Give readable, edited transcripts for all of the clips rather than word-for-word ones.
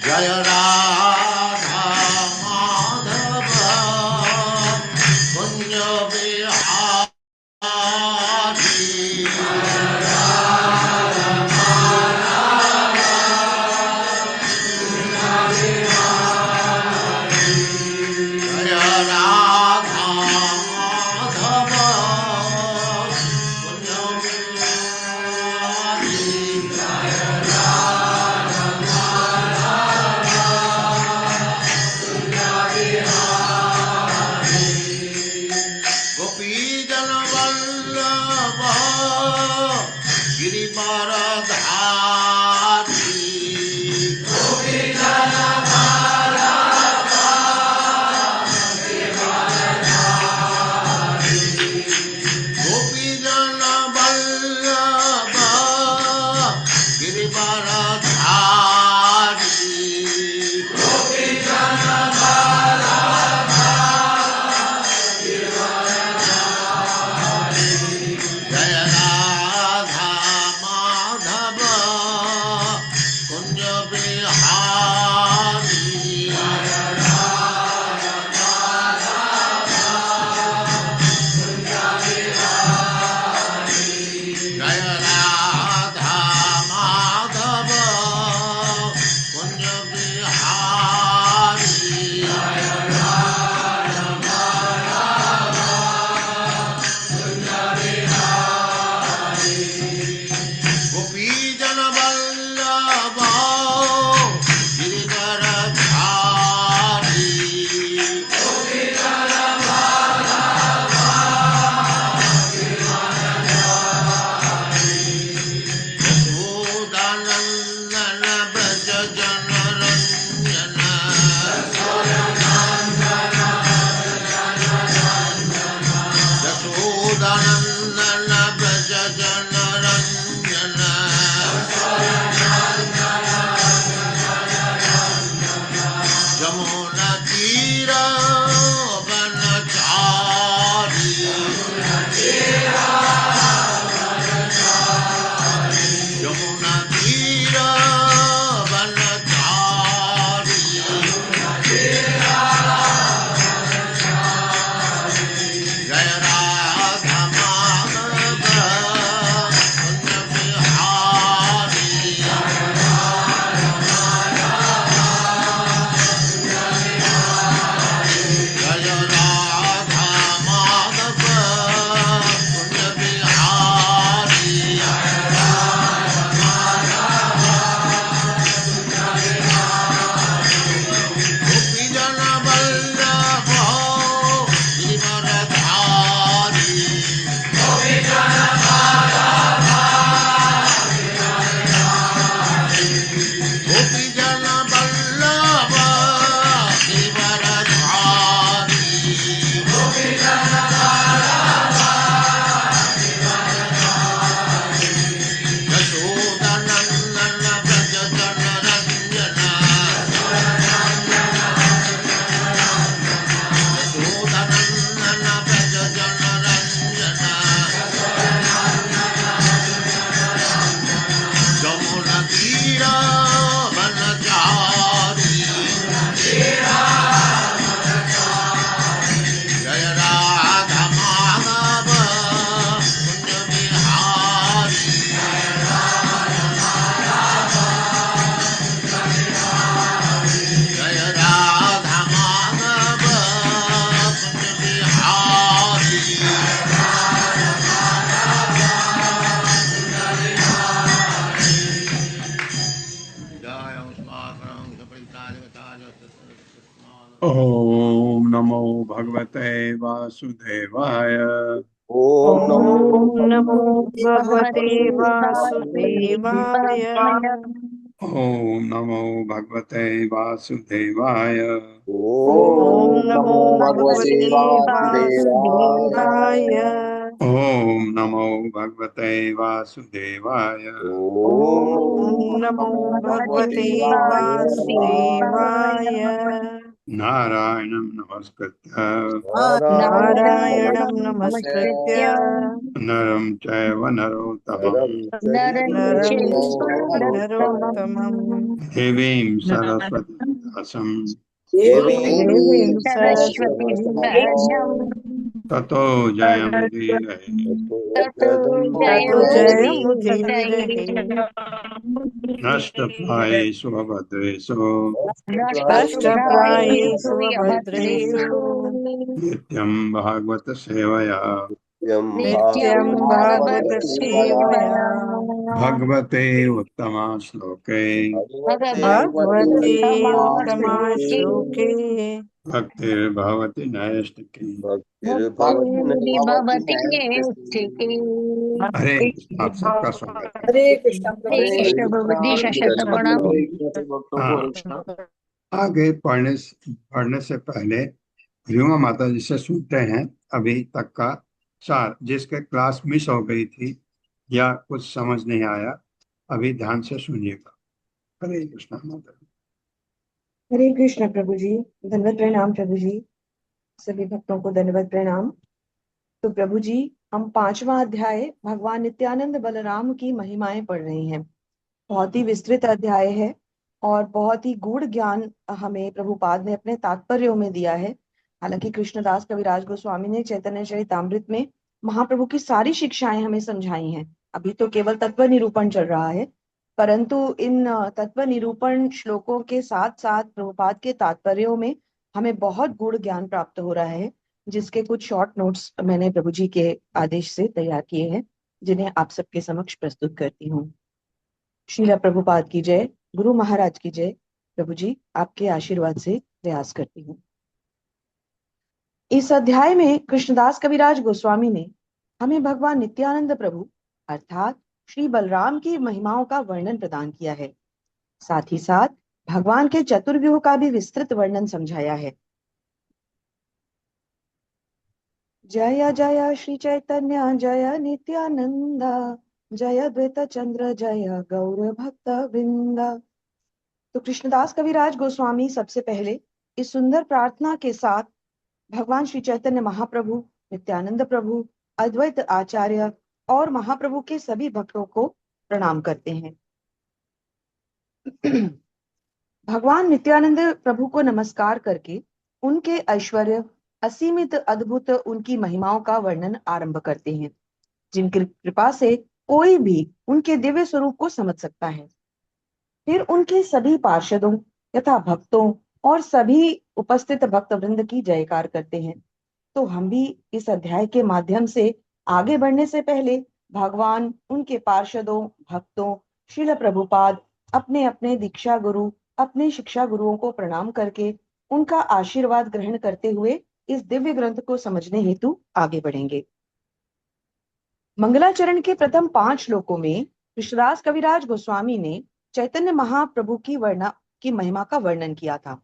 जय राधा माधव कुंज ओम नमो भगवते वासुदेवाय। ओम ओम नमो नमो भगवते वासुदेवाय। ओम नमो भगवते वासुदेवाय। ओम ओम नमो नमो भगवते भगवते वासुदेवाय। वासुदेवाय। ओम नमो भगवते वासुदेवाय। ओम ओम नमो नमो भगवते भगवते वासुदेवाय। वासुदेवाय। नारायणं नमस्कृत्य नारायणं नमस्कृत्य नमस्कृत्य नरं चैव नरोत्तमं नरं चैव नरं चैव नरोत्तमं नरोत्तमं देवीं सरस्वतीं व्यासं देवीं देवीं सरस्वतीं सरस्वतीं व्यासं ततो जयमुदीरये। ततो ततो जयमुदीरये। जयमुदीरये। नष्टप्रायेषु अभद्रेषु नष्टप्रायेषु नष्टप्रायेषु अभद्रेषु अभद्रेषु नित्यं भागवत सेवया नित्यं भागवत भागवतसेवया सेवया भगवते उत्तमा श्लोके भगवते उत्तमा भगवत्तमाश्लोके श्लोके भक्तिर्भवति नैष्टिकी। भक्तिर्भवति भक्तिर्भवति नैष्ठिकी। नैष्ठिकी। हरे कृष्ण, आप सबका स्वागत है। हरे कृष्ण हरे प्रभु जी। कृष्ण प्रभु जी, शत प्रणाम। हाँ, आगे पढ़ने से पहले रीमा माता जी से सुनते हैं अभी तक का सार, जिसके क्लास मिस हो गई थी या कुछ समझ नहीं आया, अभी ध्यान से सुनिएगा। हरे कृष्ण माता। हरे कृष्ण प्रभु जी। धन्यवाद प्रणाम प्रभु जी। सभी भक्तों को धन्यवाद प्रणाम। तो प्रभु जी, हम 5वां अध्याय भगवान नित्यानंद बलराम की महिमाएं पढ़ रहे हैं। बहुत ही विस्तृत अध्याय है और बहुत ही गूढ़ ज्ञान हमें प्रभुपाद ने अपने तात्पर्यों में दिया है। हालांकि कृष्णदास कविराज गोस्वामी ने चैतन्य चरितामृत में महाप्रभु की सारी शिक्षाएं हमें समझाई हैं। अभी तो केवल तत्व निरूपण चल रहा है, परंतु इन तत्व निरूपण श्लोकों के साथ साथ प्रभुपाद के तात्पर्यों में हमें बहुत गूढ़ ज्ञान प्राप्त हो रहा है, जिसके कुछ शॉर्ट नोट्स मैंने प्रभु जी के आदेश से तैयार किए हैं, जिन्हें आप सबके समक्ष प्रस्तुत करती हूँ। श्रीला प्रभुपाद की जय, गुरु महाराज की जय। प्रभु जी, आपके आशीर्वाद से प्रयास करती हूँ। इस अध्याय में कृष्णदास कविराज गोस्वामी ने हमें भगवान नित्यानंद प्रभु अर्थात श्री बलराम की महिमाओं का वर्णन प्रदान किया है। साथ ही साथ भगवान के चतुर्व्यूह का भी विस्तृत वर्णन समझाया है। जय जय श्री चैतन्य जय नित्यानंद, जय द्वैत चंद्र जय गौर भक्त वृंदा। तो कृष्णदास कविराज गोस्वामी सबसे पहले इस सुंदर प्रार्थना के साथ भगवान श्री चैतन्य महाप्रभु, नित्यानंद प्रभु, अद्वैत आचार्य और महाप्रभु के सभी भक्तों को प्रणाम करते हैं। भगवान नित्यानंद प्रभु को नमस्कार करके उनके ऐश्वर्य, असीमित अद्भुत उनकी महिमाओं का वर्णन आरंभ करते हैं, जिनकी कृपा से कोई भी उनके दिव्य स्वरूप को समझ सकता है। फिर उनके सभी पार्षदों तथा भक्तों और सभी उपस्थित भक्त वृंद की जयकार करते हैं। तो हम भी इस अध्याय के माध्यम से आगे बढ़ने से पहले भगवान, उनके पार्षदों, भक्तों, श्रील प्रभुपाद, अपने अपने दीक्षा गुरु, अपने शिक्षा गुरुओं को प्रणाम करके उनका आशीर्वाद ग्रहण करते हुए इस दिव्य ग्रंथ को समझने हेतु आगे बढ़ेंगे। मंगलाचरण के प्रथम 5 श्लोकों में कृष्णदास कविराज गोस्वामी ने चैतन्य महाप्रभु की महिमा का वर्णन किया था।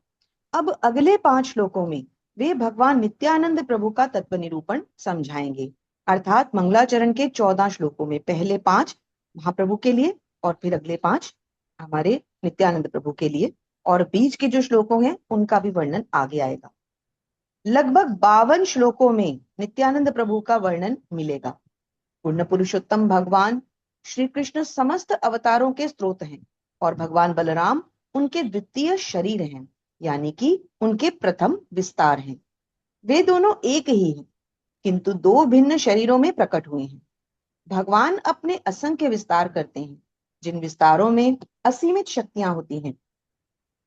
अब अगले 5 श्लोकों में वे भगवान नित्यानंद प्रभु का तत्व निरूपण समझाएंगे। अर्थात मंगलाचरण के 14 श्लोकों में पहले 5 महाप्रभु के लिए और फिर अगले 5 हमारे नित्यानंद प्रभु के लिए, और बीच के जो श्लोकों हैं उनका भी वर्णन आगे आएगा। लगभग 52 श्लोकों में नित्यानंद प्रभु का वर्णन मिलेगा। पूर्ण पुरुषोत्तम भगवान श्री कृष्ण समस्त अवतारों के स्रोत हैं और भगवान बलराम उनके द्वितीय शरीर हैं, यानी कि उनके प्रथम विस्तार हैं। वे दोनों एक ही हैं, किंतु 2 भिन्न शरीरों में प्रकट हुए हैं। भगवान अपने असंख्य विस्तार करते हैं, जिन विस्तारों में असीमित शक्तियां होती हैं।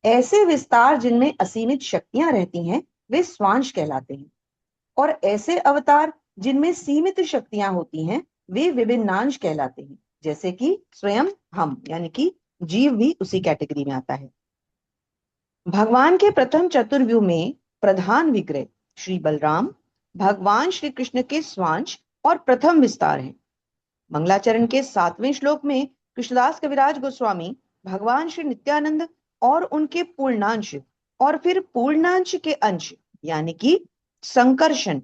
ऐसे विस्तार जिनमें असीमित शक्तियां रहती हैं वे स्वांश कहलाते हैं, और ऐसे अवतार जिनमें सीमित शक्तियां होती हैं वे विभिन्नांश कहलाते हैं, जैसे कि स्वयं हम, यानी कि जीव भी उसी कैटेगरी में आता है। भगवान के प्रथम चतुर्व्यूह में प्रधान विग्रह श्री बलराम भगवान श्री कृष्ण के स्वांश और प्रथम विस्तार हैं। मंगलाचरण के 7वें श्लोक में कृष्णदास कविराज गोस्वामी भगवान श्री नित्यानंद और उनके पूर्णांश और फिर पूर्णांश के अंश यानी कि संकर्षण,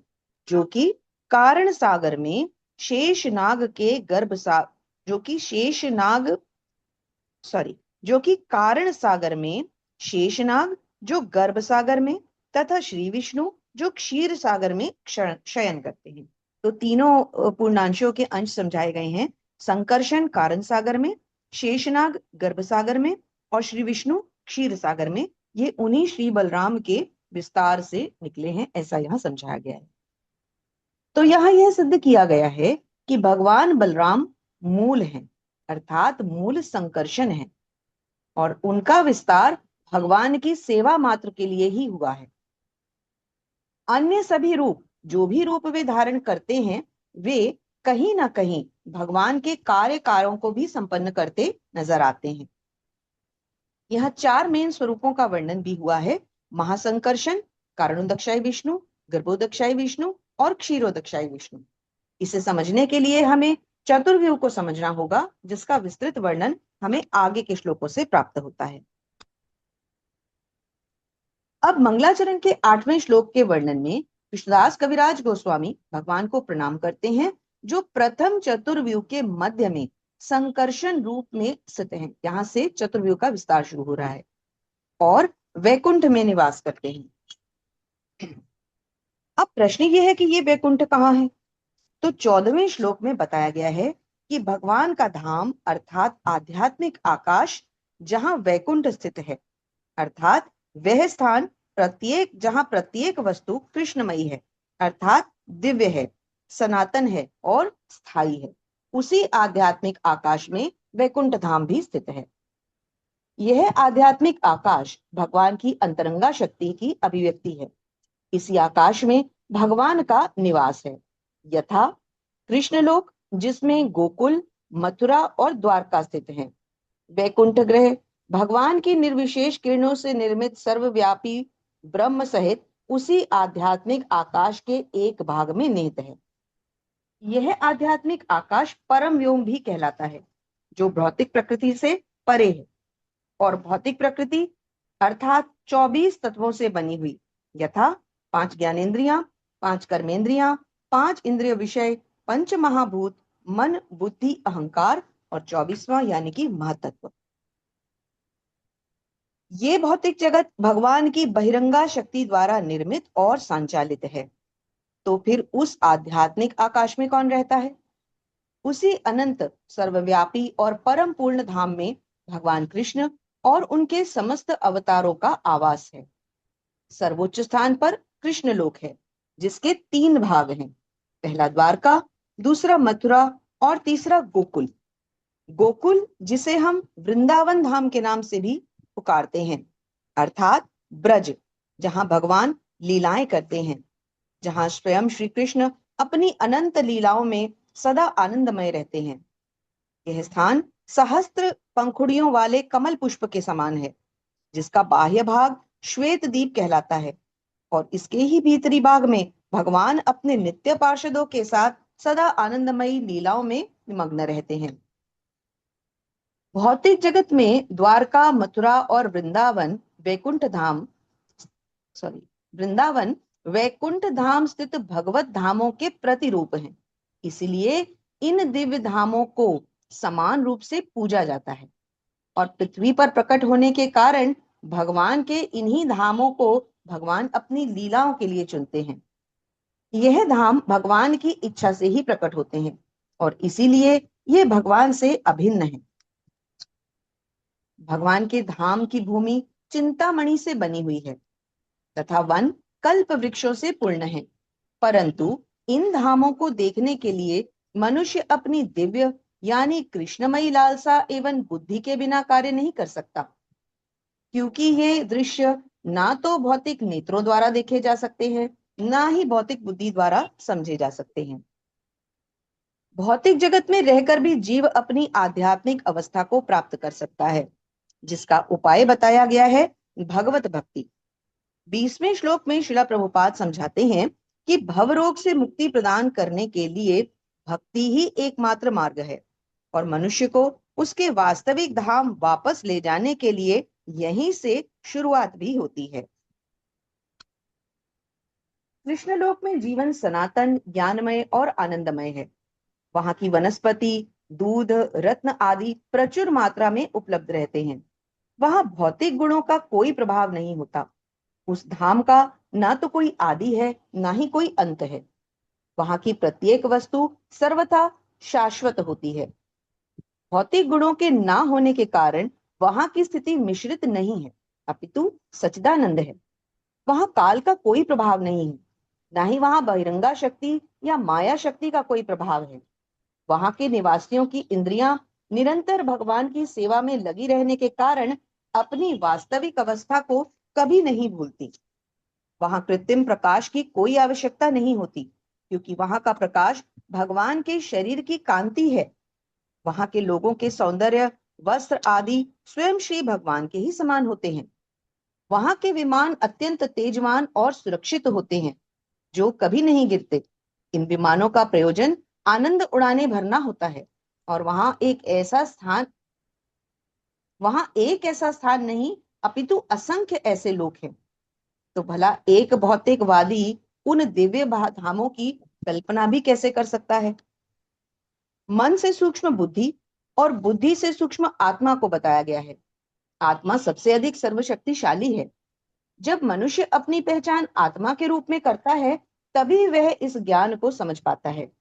जो कि कारण सागर में शेषनाग के गर्भ जो कि कारण सागर में शेषनाग जो गर्भ सागर में, तथा श्री विष्णु जो क्षीर सागर में शयन करते हैं। तो तीनों पूर्णांशों के अंश समझाए गए हैं। संकर्षण कारण सागर में, शेषनाग गर्भ सागर में और श्री विष्णु क्षीर सागर में। ये उन्हीं श्री बलराम के विस्तार से निकले हैं, ऐसा यहाँ समझाया गया है। तो यहाँ यह सिद्ध किया गया है कि भगवान बलराम मूल हैं, अर्थात मूल संकर्षण है, और उनका विस्तार भगवान की सेवा मात्र के लिए ही हुआ है। अन्य सभी रूप, जो भी रूप वे धारण करते हैं, वे कहीं ना कहीं भगवान के कार्यों को भी संपन्न करते नजर आते हैं। यहाँ 4 मेन स्वरूपों का वर्णन भी हुआ है: महासंकर्षण, कारणोदक्षाय विष्णु, गर्भोदक्षाय विष्णु और क्षीरोदक्षाय विष्णु। इसे समझने के लिए हमें चतुर्व्यूह को समझना होगा, जिसका विस्तृत वर्णन हमें आगे के श्लोकों से प्राप्त होता है। अब मंगलाचरण के 8वें श्लोक के वर्णन में कृष्णदास कविराज गोस्वामी भगवान को प्रणाम करते हैं, जो प्रथम चतुर्व्यूह के मध्य में संकर्षण रूप में स्थित हैं। यहाँ से चतुर्व्यूह का विस्तार शुरू हो रहा है, और वैकुंठ में निवास करते हैं। अब प्रश्न यह है कि ये वैकुंठ कहाँ है? तो 14वें श्लोक में बताया गया है कि भगवान का धाम अर्थात आध्यात्मिक आकाश जहां वैकुंठ स्थित है, अर्थात वह स्थान जहां प्रत्येक वस्तु कृष्णमयी है, अर्थात दिव्य है, सनातन है और स्थायी है, उसी आध्यात्मिक आकाश में वैकुंठ धाम भी स्थित है। यह आध्यात्मिक आकाश भगवान की अंतरंगा शक्ति की अभिव्यक्ति है। इसी आकाश में भगवान का निवास है, यथा कृष्णलोक जिसमें गोकुल, मथुरा और द्वारका स्थित हैं। वैकुंठ ग्रह भगवान की निर्विशेष किरणों से निर्मित सर्वव्यापी ब्रह्म सहित उसी आध्यात्मिक आकाश के एक भाग में निहित है। यह आध्यात्मिक आकाश परम व्योम भी कहलाता है, जो भौतिक प्रकृति से परे है, और भौतिक प्रकृति अर्थात 24 तत्वों से बनी हुई, यथा 5 ज्ञानेंद्रियां, 5 कर्मेंद्रियां, 5 इंद्रिय विषय, 5 महाभूत, मन, बुद्धि, अहंकार और 24वां यानी कि महातत्व। ये भौतिक जगत भगवान की बहिरंगा शक्ति द्वारा निर्मित और संचालित है। तो फिर उस आध्यात्मिक आकाश में कौन रहता है? उसी अनंत, सर्वव्यापी और परम पूर्ण धाम में भगवान कृष्ण और उनके समस्त अवतारों का आवास है। सर्वोच्च स्थान पर कृष्ण लोक है, जिसके 3 भाग हैं: पहला द्वारका, दूसरा मथुरा और तीसरा गोकुल। गोकुल जिसे हम वृंदावन धाम के नाम से भी पुकारते हैं, अर्थात ब्रज, जहां भगवान लीलाएं करते हैं, जहां स्वयं श्री कृष्ण अपनी अनंत लीलाओं में सदा आनंदमय रहते हैं। यह स्थान सहस्त्र पंखुड़ियों वाले कमल पुष्प के समान है, जिसका बाह्य भाग श्वेत दीप कहलाता है, और इसके ही भीतरी भाग में भगवान अपने नित्य पार्षदों के साथ सदा आनंदमयी लीलाओं में निमग्न रहते हैं। भौतिक जगत में द्वारका, मथुरा और वृंदावन वैकुंठ धाम स्थित भगवत धामों के प्रतिरूप हैं। इसलिए इन दिव्य धामों को समान रूप से पूजा जाता है, और पृथ्वी पर प्रकट होने के कारण भगवान के इन्हीं धामों को भगवान अपनी लीलाओं के लिए चुनते हैं। यह धाम भगवान की इच्छा से ही प्रकट होते हैं, और इसीलिए ये भगवान से अभिन्न है। भगवान के धाम की भूमि चिंतामणि से बनी हुई है, तथा वन कल्प वृक्षों से पूर्ण है, परंतु इन धामों को देखने के लिए मनुष्य अपनी दिव्य यानी कृष्णमयी लालसा एवं बुद्धि के बिना कार्य नहीं कर सकता, क्योंकि ये दृश्य ना तो भौतिक नेत्रों द्वारा देखे जा सकते हैं, ना ही भौतिक बुद्धि द्वारा समझे जा सकते हैं। भौतिक जगत में रहकर भी जीव अपनी आध्यात्मिक अवस्था को प्राप्त कर सकता है, जिसका उपाय बताया गया है भगवत भक्ति। 20वें श्लोक में श्रील प्रभुपाद समझाते हैं कि भवरोग से मुक्ति प्रदान करने के लिए भक्ति ही एकमात्र मार्ग है, और मनुष्य को उसके वास्तविक धाम वापस ले जाने के लिए यहीं से शुरुआत भी होती है। कृष्णलोक में जीवन सनातन, ज्ञानमय और आनंदमय है। वहां की वनस्पति, दूध, रत्न आदि प्रचुर मात्रा में उपलब्ध रहते हैं। वहां भौतिक गुणों का कोई प्रभाव नहीं होता। उस धाम का ना तो कोई आदि है, ना ही कोई अंत है। वहां की प्रत्येक वस्तु सर्वथा शाश्वत होती है। भौतिक गुणों के ना होने के कारण वहां की स्थिति मिश्रित नहीं है, अपितु सच्चिदानंद है। वहां काल का कोई प्रभाव नहीं है, ना ही वहां बहिरंगा शक्ति या माया शक्ति का कोई प्रभाव है। वहां के निवासियों की इंद्रियां निरंतर भगवान की सेवा में लगी रहने के कारण अपनी वास्तविक अवस्था को कभी नहीं भूलती। वहां कृत्रिम प्रकाश की कोई आवश्यकता नहीं होती, क्योंकि वहां का प्रकाश भगवान के शरीर की कांति है। वहां के लोगों के सौंदर्य, वस्त्र आदि स्वयं श्री भगवान के ही समान होते हैं। वहां के विमान अत्यंत तेजवान और सुरक्षित होते हैं, जो कभी नहीं गिरते। इन विमानों का प्रयोजन आनंद उड़ाने भरना होता है, और वहां एक ऐसा स्थान नहीं, अपितु असंख्य ऐसे लोग हैं। तो भला एक भौतिकवादी उन दिव्य धामों की कल्पना भी कैसे कर सकता है। मन से सूक्ष्म बुद्धि और बुद्धि से सूक्ष्म आत्मा को बताया गया है। आत्मा सबसे अधिक सर्वशक्तिशाली है। जब मनुष्य अपनी पहचान आत्मा के रूप में करता है, तभी वह इस ज्ञान को समझ पाता है।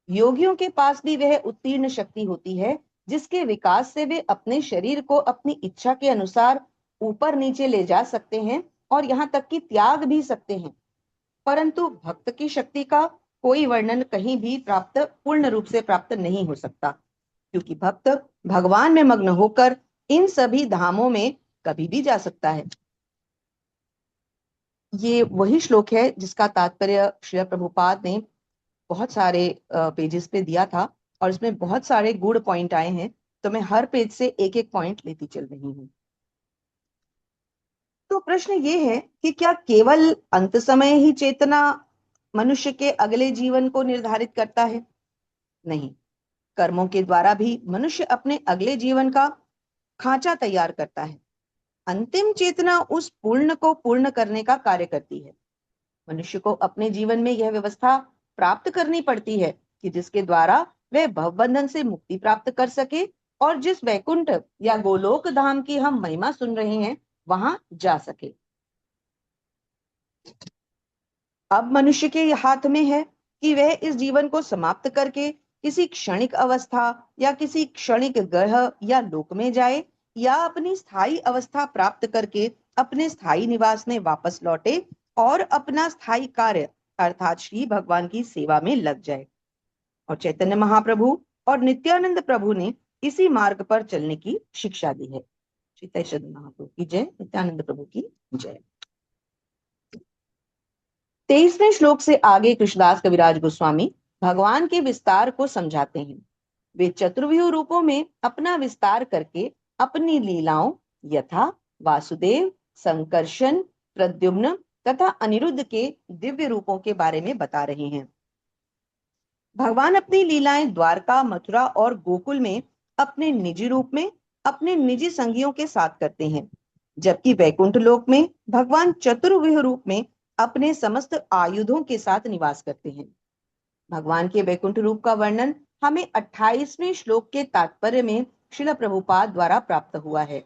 योगियों के पास भी वह उत्तीर्ण शक्ति होती है, जिसके विकास से वे अपने शरीर को अपनी इच्छा के अनुसार ऊपर नीचे ले जा सकते हैं, और यहाँ तक कि त्याग भी सकते हैं। परंतु भक्त की शक्ति का कोई वर्णन कहीं भी पूर्ण रूप से प्राप्त नहीं हो सकता, क्योंकि भक्त भगवान में मग्न होकर इन सभी धामों में कभी भी जा सकता है। ये वही श्लोक है जिसका तात्पर्य श्रील प्रभुपाद ने बहुत सारे पेजेस पे दिया था, और इसमें बहुत सारे गुड पॉइंट आए हैं। तो मैं हर पेज से एक एक पॉइंट लेती चल रही हूँ। तो प्रश्न ये है कि क्या केवल अंत समय ही चेतना मनुष्य के अगले जीवन को निर्धारित करता है? नहीं, कर्मों के द्वारा भी मनुष्य अपने अगले जीवन का खांचा तैयार करता है। अंतिम चेतना उस पूर्ण को पूर्ण करने का कार्य करती है। मनुष्य को अपने जीवन में यह व्यवस्था प्राप्त करनी पड़ती है कि जिसके द्वारा वह भवबंधन से मुक्ति प्राप्त कर सके, और जिस वैकुंठ या गोलोक धाम की हम महिमा सुन रहे हैं, वहां जा सके। अब मनुष्य के हाथ में है कि वह इस जीवन को समाप्त करके किसी क्षणिक अवस्था या किसी क्षणिक ग्रह या लोक में जाए, या अपनी स्थायी अवस्था प्राप्त करके अपने स्थायी निवास में वापस लौटे और अपना स्थायी कार्य अर्थात श्री भगवान की सेवा में लग जाए। और चैतन्य महाप्रभु और नित्यानंद प्रभु ने इसी मार्ग पर चलने की शिक्षा दी है। श्री चैतन्य महाप्रभु की जय, नित्यानंद प्रभु की जय। 23वें श्लोक से आगे कृष्णदास कविराज गोस्वामी भगवान के विस्तार को समझाते हैं। वे चतुर्व्यूह रूपों में अपना विस्तार करके अपनी लीलाओं यथा वासुदेव, संकर्षण, प्रद्युम्न तथा अनिरुद्ध के दिव्य रूपों के बारे में बता रहे हैं। भगवान अपनी लीलाएं द्वारका, मथुरा और गोकुल में अपने निजी रूप में अपने निजी संगियों के साथ करते हैं, जबकि वैकुंठ लोक में भगवान चतुर्व्यूह रूप में अपने समस्त आयुधों के साथ निवास करते हैं। भगवान के वैकुंठ रूप का वर्णन हमें 28वें श्लोक के तात्पर्य में श्रील प्रभुपाद द्वारा प्राप्त हुआ है।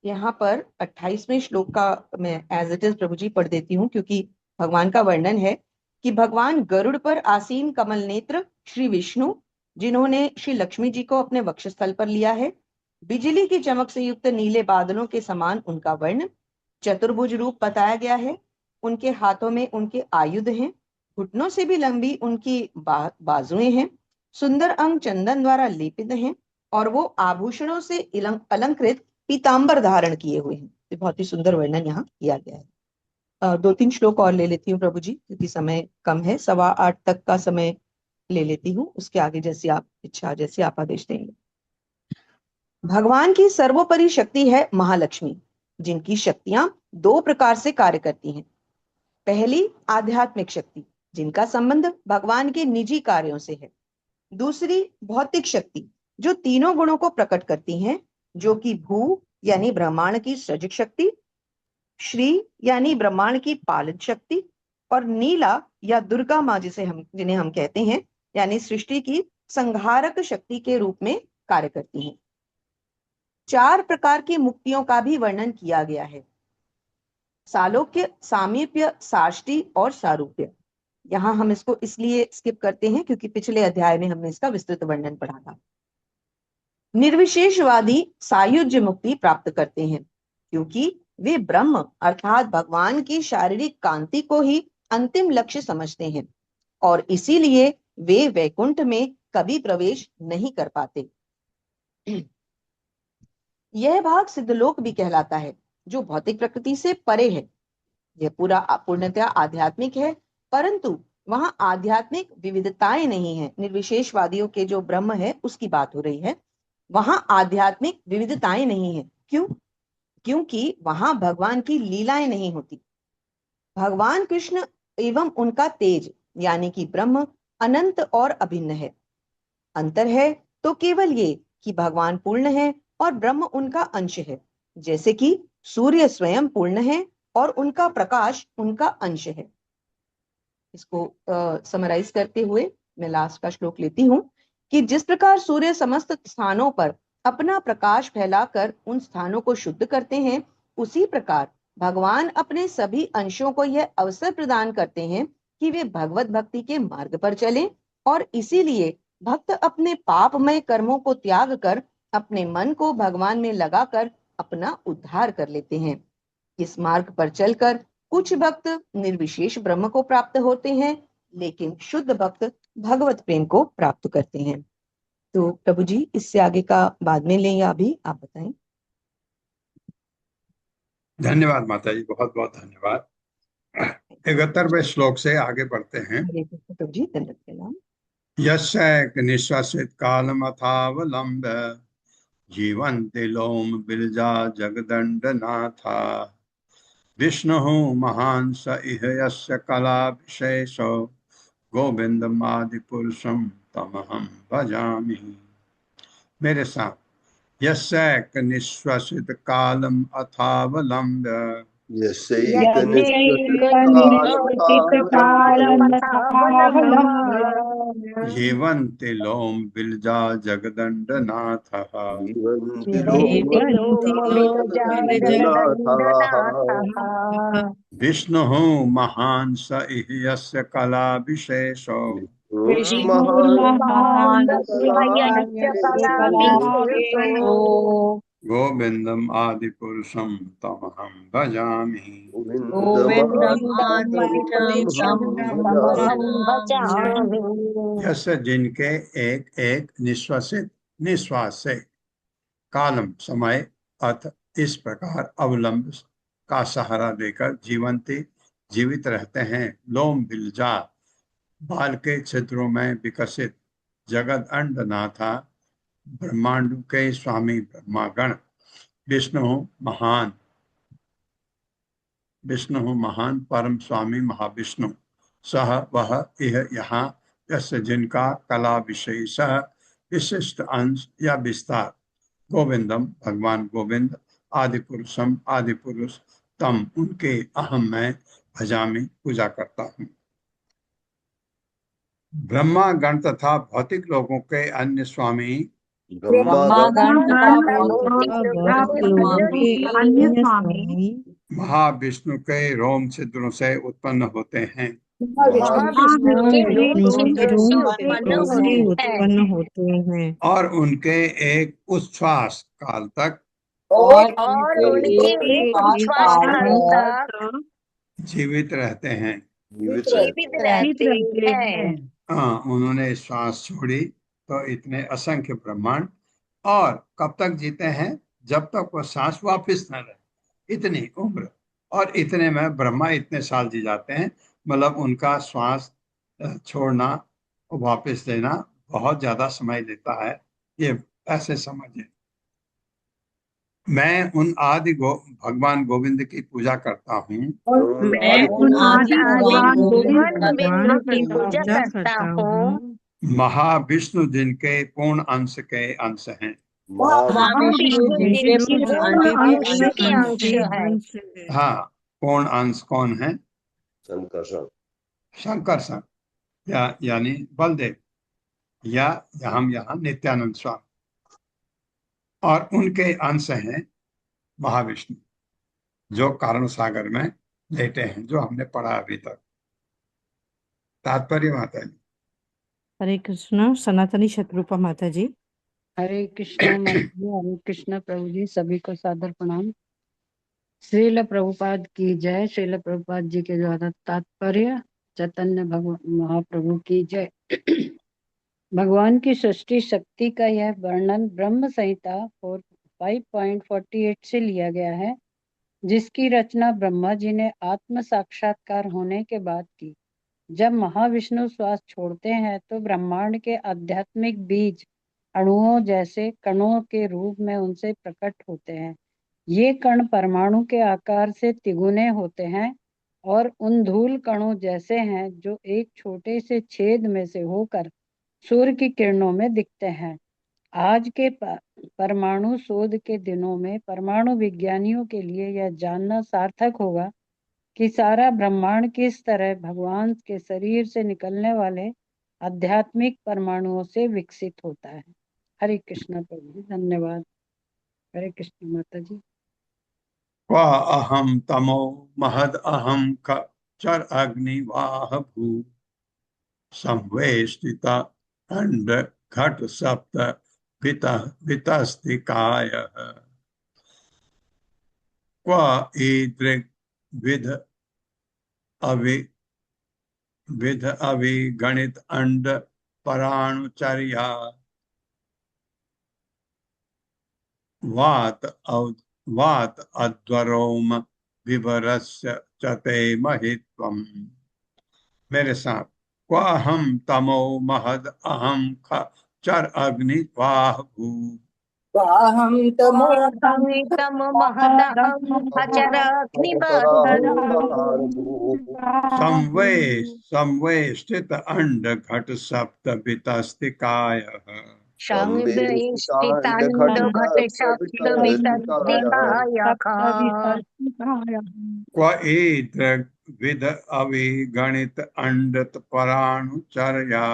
यहाँ पर 28वें श्लोक का मैं एज इट इज प्रभु जी पढ़ देती हूँ, क्योंकि भगवान का वर्णन है कि भगवान गरुड़ पर आसीन कमल नेत्र श्री विष्णु, जिन्होंने श्री लक्ष्मी जी को अपने वक्षस्थल पर लिया है। बिजली की चमक से युक्त नीले बादलों के समान उनका वर्ण। चतुर्भुज रूप बताया गया है। उनके हाथों में उनके आयुध हैं। घुटनों से भी लंबी उनकी बाजुएं हैं। सुंदर अंग चंदन द्वारा लेपित हैं, और वो आभूषणों से अलंकृत पीतांबर धारण किए हुए हैं। तो बहुत ही सुंदर वर्णन यहाँ किया गया है। 2-3 श्लोक और ले लेती हूँ प्रभु जी, क्योंकि समय कम है। 8:15 तक का समय ले लेती हूँ, उसके आगे जैसी आप इच्छा, जैसे आप आदेश देंगे। भगवान की सर्वोपरि शक्ति है महालक्ष्मी, जिनकी शक्तियां 2 प्रकार से कार्य करती हैं। पहली आध्यात्मिक शक्ति, जिनका संबंध भगवान के निजी कार्यों से है। दूसरी भौतिक शक्ति, जो तीनों गुणों को प्रकट करती हैं, जो कि भू यानी ब्रह्मांड की सृजक शक्ति, श्री यानी ब्रह्मांड की पालन शक्ति, और नीला या दुर्गा माँ जिन्हें हम कहते हैं, यानी सृष्टि की संहारक शक्ति के रूप में कार्य करती हैं। 4 प्रकार की मुक्तियों का भी वर्णन किया गया है। सालोक्य, सामीप्य, साष्टी और सारूप्य। यहाँ हम इसको इसलिए स्किप करते हैं क्योंकि पिछले अध्याय में हमने इसका विस्तृत वर्णन पढ़ा था। निर्विशेषवादी सायुज्य मुक्ति प्राप्त करते हैं क्योंकि वे ब्रह्म अर्थात भगवान की शारीरिक कांति को ही अंतिम लक्ष्य समझते हैं और इसीलिए वे वैकुंठ में कभी प्रवेश नहीं कर पाते। यह भाग सिद्धलोक भी कहलाता है जो भौतिक प्रकृति से परे है। यह पूरा पूर्णतया आध्यात्मिक है, परंतु वहां आध्यात्मिक विविधताएं नहीं है। निर्विशेषवादियों के जो ब्रह्म है उसकी बात हो रही है। वहां आध्यात्मिक विविधताएं नहीं है। क्यों? क्योंकि वहां भगवान की लीलाएं नहीं होती। भगवान कृष्ण एवं उनका तेज यानी कि ब्रह्म अनंत और अभिन्न है। अंतर है तो केवल ये कि भगवान पूर्ण है और ब्रह्म उनका अंश है, जैसे कि सूर्य स्वयं पूर्ण है और उनका प्रकाश उनका अंश है। इसको समराइज करते हुए मैं लास्ट का श्लोक लेती हूँ कि जिस प्रकार सूर्य समस्त स्थानों पर अपना प्रकाश फैलाकर उन स्थानों को शुद्ध करते हैं, उसी प्रकार भगवान अपने सभी अंशों को यह अवसर प्रदान करते हैं कि वे भगवत भक्ति के मार्ग पर चलें और इसीलिए भक्त अपने पापमय कर्मों को त्याग कर अपने मन को भगवान में लगाकर अपना उद्धार कर लेते हैं। इस मार्ग पर चलकर कुछ भक्त निर्विशेष ब्रह्म को प्राप्त होते हैं, लेकिन शुद्ध भक्त भगवत प्रेम को प्राप्त करते हैं। तो प्रभु जी इससे आगे का बाद में लें या अभी आप बताएं। धन्यवाद माता जी, बहुत बहुत धन्यवाद। 71वें श्लोक से आगे बढ़ते हैं। प्रभु जी धन्यवाद। यस्य निश्वसित कालमथावलंब्य जीवन्ति लोम बिरजा जगदंडनाथा विष्णु महान स इह यस्य कला विशेषो गोविंदमादिपुरुषं तमहं भजामि। मेरे साथ, यस्य निश्वसित कालम अथावलंब्य जीवन्ति लोम बिरजा जगदंडनाथः विष्णु महान स इह यस्य कला विशेषो गोविंदम आदिपुरुषं तमहं भजामि। यस्य जिनके एक एक निश्वसित निश्वास से कालम समय अथ इस प्रकार अवलंब का सहारा देकर जीवंती जीवित रहते हैं, लोम बिलजा बाल के छिद्रों में विकसित जगत अंडनाथा ब्रह्मांड के स्वामी ब्रह्मागण विष्णु महान परम स्वामी महाविष्णु सह वह यह यहाँ यस्य जिनका कला विशेष विशिष्ट अंश या विस्तार गोविंदम भगवान गोविंद आदिपुरुषम आदिपुरुष तम उनके अहम में भजामी पूजा करता हूँ। ब्रह्मा गण तथा भौतिक लोगों के अन्य स्वामी महाविष्णु के रोम छिद्रों से उत्पन्न होते हैं। उत्पन्न होते हैं और उनके एक उच्छ्वास काल तक जीवित रहते हैं। हाँ, उन्होंने श्वास छोड़ी तो इतने असंख्य ब्रह्मांड, और कब तक जीते हैं? जब तक वो सांस वापस न रहे, इतनी उम्र। और इतने में ब्रह्मा इतने साल जी जाते हैं, मतलब उनका श्वास छोड़ना वापस लेना बहुत ज्यादा समय लेता है। ये ऐसे समझे। मैं उन आदि भगवान गोविंद की पूजा करता हूँ। मैं उन आदि भगवान गोविंद की पूजा करता हूँ। महाविष्णु जिनके पूर्ण अंश के अंश हैं। महाविष्णु जिनके पूर्ण अंश के अंश है। हाँ, पूर्ण अंश कौन है? शंकर यानी बलदेव, या हम यहाँ नित्यानंद स्वामी। और उनके अंश हैं महाविष्णु, जो कारण सागर में लेटे हैं, जो हमने पढ़ा अभी तक। तात्पर्य माता जी। हरे कृष्ण। सनातनी शत्रुपा माता जी। हरे कृष्ण माता जी, हरे कृष्ण प्रभु जी, सभी को सादर प्रणाम। श्रील प्रभुपाद की जय। श्रील प्रभुपाद जी के द्वारा तात्पर्य। चैतन्य महाप्रभु की जय। भगवान की सृष्टि शक्ति का यह वर्णन ब्रह्म संहिता 5.48 से लिया गया है, जिसकी रचना ब्रह्मा जी ने आत्म साक्षात्कार होने के बाद की। जब महाविष्णु श्वास छोड़ते हैं तो ब्रह्मांड के आध्यात्मिक बीज अणुओं जैसे कणों के रूप में उनसे प्रकट होते हैं। ये कण परमाणु के आकार से तिगुने होते हैं और उन धूल कणों जैसे हैं जो एक छोटे से छेद में से होकर सूर्य की किरणों में दिखते हैं। आज के परमाणु शोध के दिनों में परमाणु विज्ञानियों के लिए यह जानना सार्थक होगा कि सारा ब्रह्मांड किस तरह भगवान के शरीर से निकलने वाले आध्यात्मिक परमाणुओं से विकसित होता है। हरे कृष्ण प्रभु जी, धन्यवाद। हरे कृष्ण माता जी। क्वा अहम तमो महद अहम चर अग्निवाह भू संवेष्टिता अंड घट सप्त वितस्तिकायः क्व ईदृग् विध अविगणित अंड पराणुचर्या वात अध्वरोम विवरस्य चते महित्वम्। मेरे साथ। क्वाहम तमो महद अहम चर अग्नि वाह भू वाहं तमो तम महदहं संवे स्थित अंड घट सप्त वितस्तिकायः क्व ईदृग् विध अविगणित अंड पराणुचर्या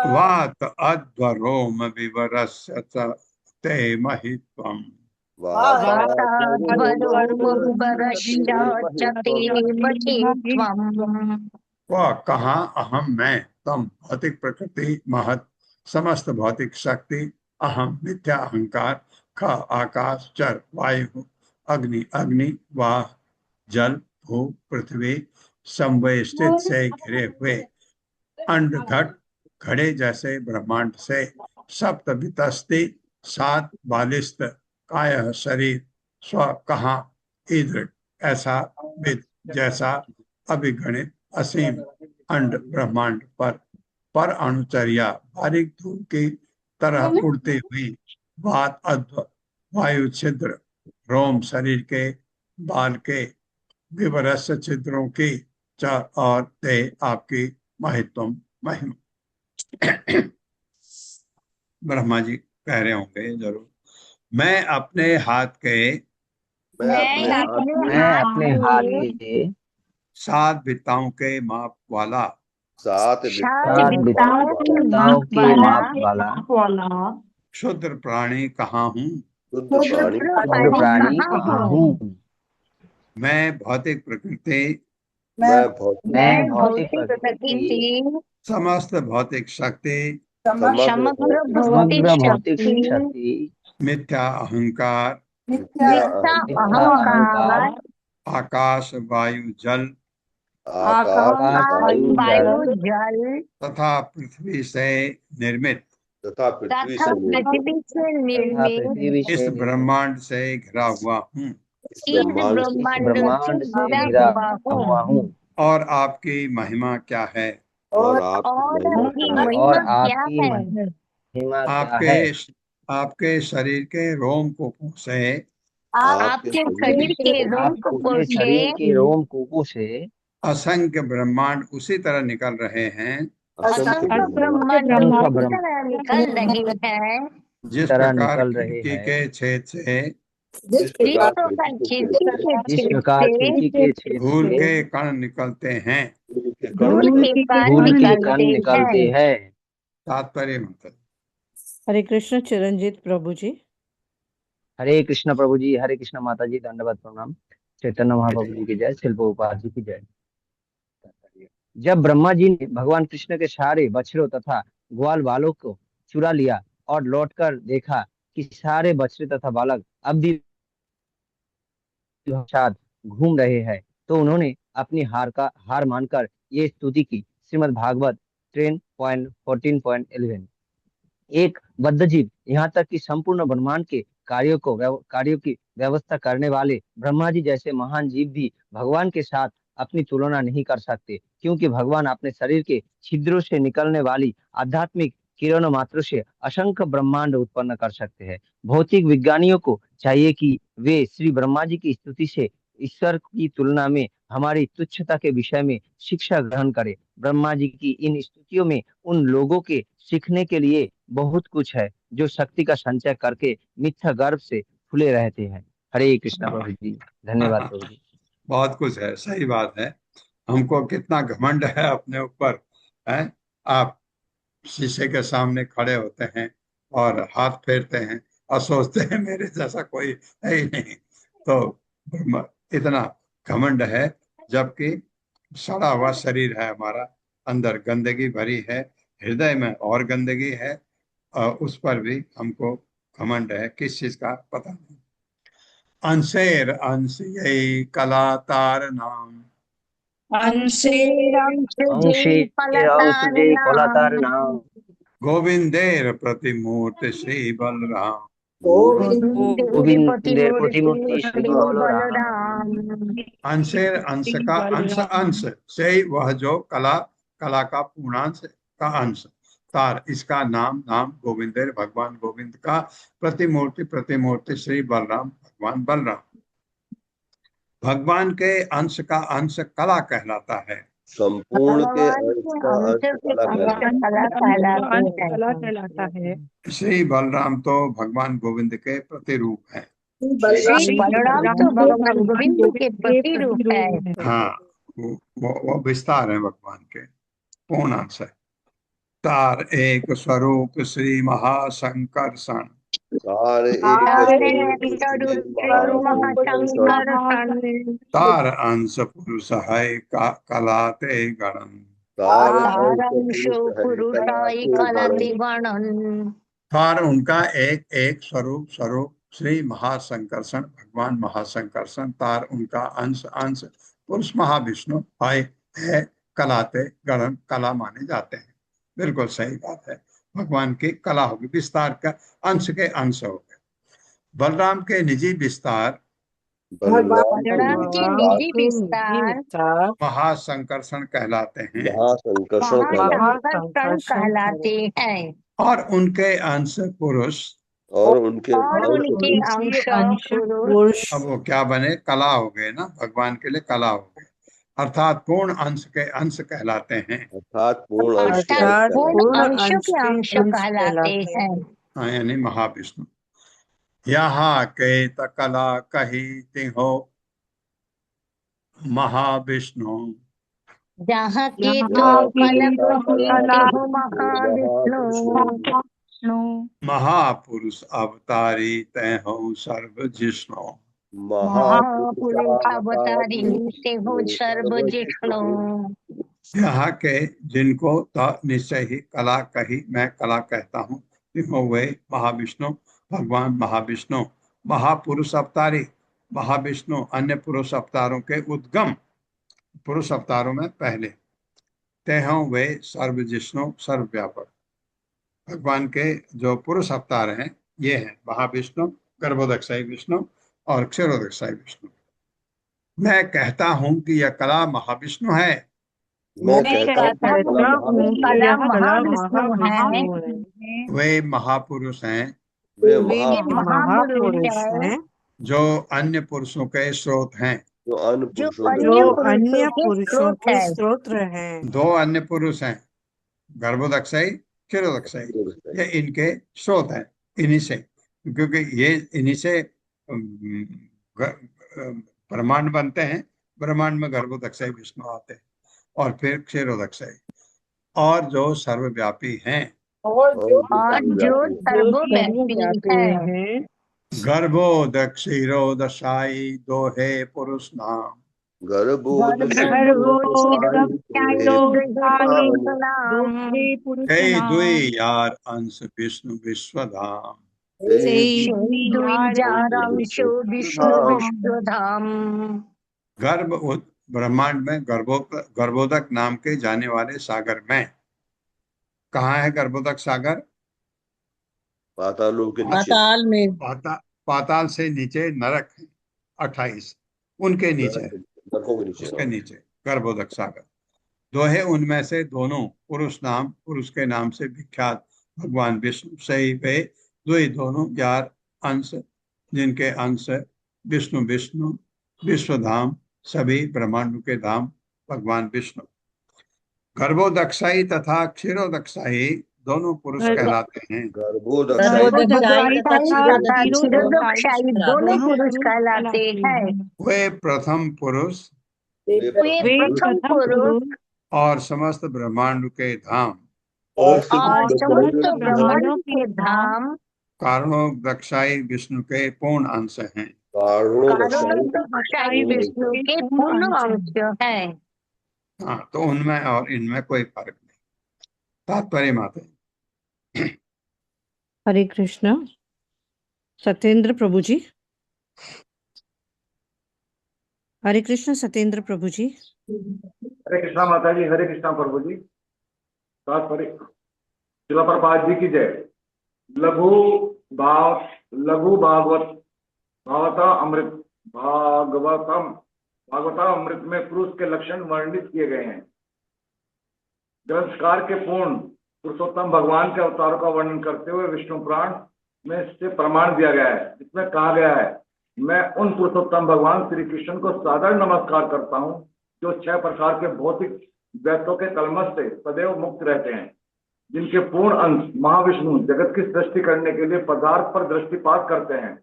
वात अध्वरोम विवरस्य ते महित्वम्। कहाँ अहम मैं, तम भौतिक प्रकृति, महत समस्त भौतिक शक्ति, अहम मिथ्या अहंकार, ख आकाश, चर वायु, अग्नि अग्नि, वाह जल, भू पृथ्वी, संवय स्थित से घिरे हुए अंड घट घड़े जैसे ब्रह्मांड से, सप्त वितस्ति 7 बालिस्त, काय शरीर, स्व कहाँ, ईदृ ऐसा, विद जैसा, अभिगणित असीम अंड ब्रह्मांड पर अणुचर्या बारीक धूल की तरह उड़ती हुई, वात अध्व वायु छिद्र, रोम शरीर के बाल के, विवरस छिद्रों की, च और ते आपकी महित्वम महिमा। ब्रह्मा जी कह रहे होंगे जरूर, मैं अपने हाथ के 7 भित्ताओं के माप वाला, 7 क्षुद्र प्राणी कहाँ हूँ, शुद्ध प्राणी कहाँ हूँ। मैं भौतिक प्रकृति, मैं भौतिक प्रकृति, समस्त भौतिक शक्ति, समग्र भौतिक शक्ति, मिथ्या अहंकार, मिथ्या अहंकार, आकाश वायु जल आकाश वायु जल तथा पृथ्वी से निर्मित, तथा पृथ्वी से निर्मित इस ब्रह्मांड से घिरा हुआ हूँ, इस ब्रह्मांड से घिरा हुआ हूँ। और आपकी महिमा क्या है, और आपकी महिमा क्या है। आपके शरीर के रोम कोपों से, आपके शरीर के रोम कोपों से असंख्य ब्रह्मांड उसी तरह निकल रहे हैं, असंख्य ब्रह्मांड उसी तरह निकल रहे हैं, जिस प्रकार खिड़की के छेद से धूल के कण निकलते हैं, के कण धूल के कण धूल के निकलते कण निकलते हैं। हैं। तात्पर्य मतलब हरे कृष्ण चिरंजीत प्रभु जी। हरे कृष्ण प्रभु जी, हरे कृष्ण माता जी, दंडवत प्रणाम। चैतन्य महाप्रभु जी की जय, शिल प्रभुपाद जी की जय। जब ब्रह्मा जी ने भगवान कृष्ण के सारे बछड़ों तथा ग्वाल बालों को चुरा लिया और लौटकर देखा कि सारे बछड़े तथा बालक अब भी साथ घूम रहे हैं, तो उन्होंने अपनी हार मानकर ये स्तुति की। श्रीमद् भागवत 10.14.11। एक बद्धजीव, यहाँ तक कि संपूर्ण ब्रह्मांड के कार्यों की व्यवस्था करने वाले ब्रह्मा जी जैसे महान जीव भी भगवान के साथ अपनी तुलना नहीं कर सकते, क्योंकि भगवान अपने शरीर के छिद्रों से निकलने वाली आध्यात्मिक किरणों मात्र से असंख्य ब्रह्मांड उत्पन्न कर सकते हैं। भौतिक विज्ञानियों को चाहिए कि वे श्री ब्रह्मा जी की स्तुति से ईश्वर की तुलना में हमारी तुच्छता के विषय में शिक्षा ग्रहण करें। ब्रह्मा जी की इन स्तुतियों में उन लोगों के सीखने के लिए बहुत कुछ है जो शक्ति का संचय करके मिथ्या गर्भ से फूले रहते हैं। हरे कृष्णा प्रभु जी, धन्यवाद प्रभु जी। बहुत कुछ है, सही बात है। हमको कितना घमंड है अपने ऊपर, है। आप शीशे के सामने खड़े होते हैं और हाथ फेरते हैं और सोचते हैं मेरे जैसा कोई है ही नहीं, तो इतना घमंड है, जबकि सड़ा हुआ शरीर है हमारा, अंदर गंदगी भरी है, हृदय में और गंदगी है, और उस पर भी हमको घमंड है। किस चीज का पता नहीं। अंशेर अंश यही कला तार नाम, अंशेर अंश अंशे जय अंश फलतार जय कोलातार नाम। नाम। गोविंदेर प्रतिमूर्ति श्री बलराम। गोविंदेर गोविंदेर प्रतिमूर्ति प्रतिमूर्ति श्री श्री बलराम। बलराम। अंशेर अंश का अंश से वह जो कला का पूर्णांश का अंश, तार इसका नाम गोविंदेर भगवान गोविंद का, प्रतिमूर्ति श्री बलराम भगवान बलराम। भगवान के अंश का अंश कला कहलाता है। संपूर्ण के भगवान अंश के का अंश अंश के कला अंश कहलाता कला कहलाते हैं। श्री बलराम तो भगवान गोविंद के प्रतिरूप हैं। श्री बलराम तो भगवान गोविंद के प्रतिरूप है। हाँ, वो विस्तार है भगवान के, पूर्ण अंश है। तार एक स्वरूप श्री महाशंकरषण, सारे सारे एक स्वरूप स्वरूप महाशंकर तार अंश पुरुष है कलाते गणन, तारंश पुरुषाय कलते गणन। गणन। तार उनका एक स्वरूप श्री महाशंकरषण भगवान महाशंकरषण, तार उनका अंश अंश पुरुष महाविष्णु है कलाते गणन, कला माने जाते हैं। बिल्कुल सही बात है, भगवान की कला होगी, विस्तार का अंश के अंश हो गए। बलराम के निजी विस्तार बलराम के निजी विस्तार महाशंकरषण कहलाते हैं, महासंकर्षण कहलाते महाशंकरषण कहलाते हैं। और उनके अंश पुरुष, और उनके और उनके अंश पुरुष अब वो क्या बने, कला हो गए ना, भगवान के लिए कला हो गए, अर्थात पूर्ण अंश के अंश कहलाते हैं। अर्थात पूर्ण अंश के अर्थात अंश पूर्ण कहलाते अंश के अंश कहलाते हैं। हाँ, यानी महाविष्णु। यहाँ के कला कही तिहो महाविष्णु, जहाँ के तो कलप कीते हो महाविष्णु। महापुरुष अवतारी तय हो सर्व जिष्णु, महापुरुष अवतारी ते हो सर्व जिष्णु। यहाँ के जिनको निश्चय ही कला कही, मैं कला कहता हूँ, तिहो वे महाविष्णु भगवान महाविष्णु, महापुरुष अवतारी महाविष्णु, अन्य पुरुष अवतारों के उद्गम, पुरुष अवतारों में पहले, तेहों वे सर्व जिष्णु सर्वव्यापक। भगवान के जो पुरुष अवतार हैं ये हैं महाविष्णु, गर्भोदक्षाई विष्णु और क्षीरोदक्षाई विष्णु। मैं कहता हूं कि यह कला महाविष्णु है, मैं कहता हूँ कला महाविष्णु है। वे महापुरुष हैं वे महापुरुष है जो जो अन्य पुरुषों के स्रोत हैं। जो अन्य जो पुरुषों अन्य अन्य पुरुषों पुरुषों के के स्रोत स्रोत हैं। दो अन्य पुरुष हैं, गर्भोदक्षाई क्षीरोदक्षाई, ये इनके स्रोत हैं, इन्हीं से, क्योंकि ये इन्हीं से ब्रह्मांड बनते हैं, ब्रह्मांड में गर्भोदक्षाई विष्णु आते हैं। और फिर क्षीरोदक्षाई, और जो सर्वव्यापी हैं। और जो और जो सर्वव्यापी सर्वव्यापी सर्वव्यापी है है। गर्भोदक क्षीरोदशाई दोहे पुरुष नाम। गर्भोद गर्भोदक नाम दोहे पुरुष हे दुई नाम। यार अंश विष्णु विश्वधाम। से द्विजारांशो विष्णु विश्वधाम। ब्रह्मांड में गर्भोदक नाम के जाने वाले सागर में, कहाँ है गर्भोदक सागर? पातालों के नीचे। पाताल में। पाताल से नीचे नरक है 28, उनके नीचे, नरकों के नीचे। उसके नीचे गर्भोदक सागर। दोहे उनमें से दोनों पुरुष के नाम से विख्यात भगवान विष्णु सही वे दुई दोनों यार अंश, जिनके अंश विष्णु विश्वधाम सभी ब्रह्मांड के धाम भगवान विष्णु। गर्भोदक्षाई तथा क्षीरोदक्षाई दोनों पुरुष कहलाते हैं। गर्भोदक्षाई गर्भोदक्षाई तथा तथा क्षीरोदक्षाई क्षीरोदक्षाई दोनों पुरुष कहलाते हैं। वे प्रथम पुरुष वे प्रथम पुरुष और समस्त ब्रह्मांड के धाम और समस्त ब्रह्मांड के धाम कारणोदक्षाई विष्णु के पूर्ण अंश हैं। कारणोदक्षाई विष्णु के पूर्ण अंश हैं। हाँ, तो उनमें और इनमें कोई फर्क नहीं। तात्पर्य माता। हरे कृष्ण। सत्येंद्र प्रभु जी। हरे कृष्ण सत्येंद्र प्रभु जी। हरे कृष्णा माता जी, हरे कृष्णा प्रभु जी। तात्पर्य शिला प्रपात जी की जय। लघु भागवत भागवता अमृत में पुरुष के लक्षण वर्णित किए गए हैं। ग्रंथकार के पूर्ण पुरुषोत्तम भगवान के अवतारों का वर्णन करते हुए विष्णु पुराण में से प्रमाण दिया गया है, जिसमें कहा गया है, मैं उन पुरुषोत्तम भगवान श्री कृष्ण को सादर नमस्कार करता हूँ जो 6 प्रकार के भौतिक द्वैतों के कलमश से सदैव मुक्त रहते हैं, जिनके पूर्ण अंश महाविष्णु जगत की सृष्टि करने के लिए पदार्थ पर दृष्टिपात करते हैं,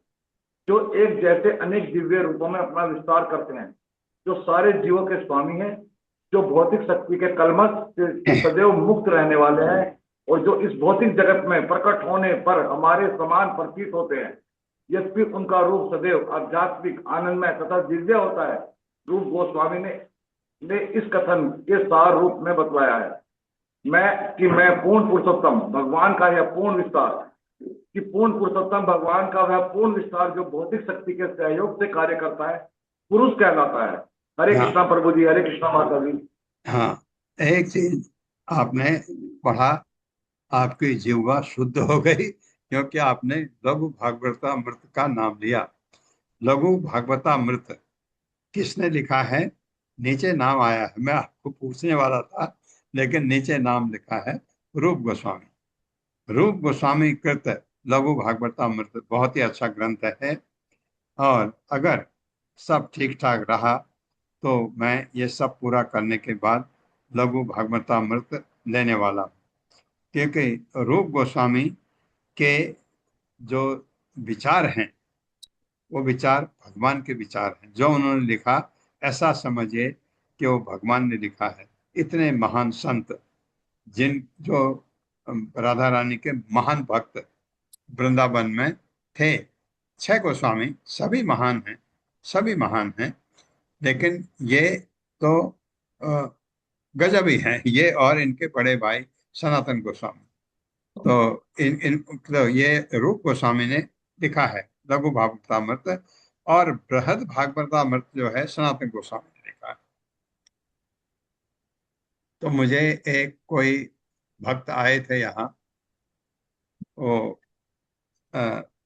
जो एक जैसे अनेक दिव्य रूपों में अपना विस्तार करते हैं, जो सारे जीवों के स्वामी हैं, जो भौतिक शक्ति के कलमश से सदैव मुक्त रहने वाले हैं और जो इस भौतिक जगत में प्रकट होने पर हमारे समान प्रतीत होते हैं, यद्यपि उनका रूप सदैव आध्यात्मिक आनंदमय तथा दिव्य होता है। रूप गोस्वामी ने इस कथन के सार रूप में बतलाया है, मैं पूर्ण पुरुषोत्तम भगवान का यह पूर्ण विस्तार, कि पूर्ण पुरुषोत्तम भगवान का वह पूर्ण विस्तार जो भौतिक शक्ति के सहयोग से कार्य करता है, पुरुष कहलाता है। हरे कृष्णा प्रभु जी, हरे कृष्णा माता जी। हाँ, एक चीज आपने पढ़ा, आपकी जीवा शुद्ध हो गई, क्योंकि आपने लघु भागवतामृत का नाम लिया। लघु भागवतामृत किसने लिखा है? नीचे नाम आया है, मैं आपको पूछने वाला था, लेकिन नीचे नाम लिखा है रूप गोस्वामी। रूप गोस्वामी कृत लघु भागवतामृत बहुत ही अच्छा ग्रंथ है, और अगर सब ठीक ठाक रहा तो मैं ये सब पूरा करने के बाद लघु भागवतामृत लेने वाला हूँ, क्योंकि रूप गोस्वामी के जो विचार हैं वो विचार भगवान के विचार हैं। जो उन्होंने लिखा ऐसा समझिए कि वो भगवान ने लिखा है। इतने महान संत, जो राधा रानी के महान भक्त वृंदावन में थे, 6 गोस्वामी सभी महान हैं, लेकिन ये तो गजब ही हैं, ये और इनके बड़े भाई सनातन गोस्वामी। तो ये रूप गोस्वामी ने लिखा है लघु भागवतामृत, और बृहद भागवतामृत जो है सनातन गोस्वामी ने लिखा है। तो मुझे एक कोई भक्त आए थे यहाँ, वो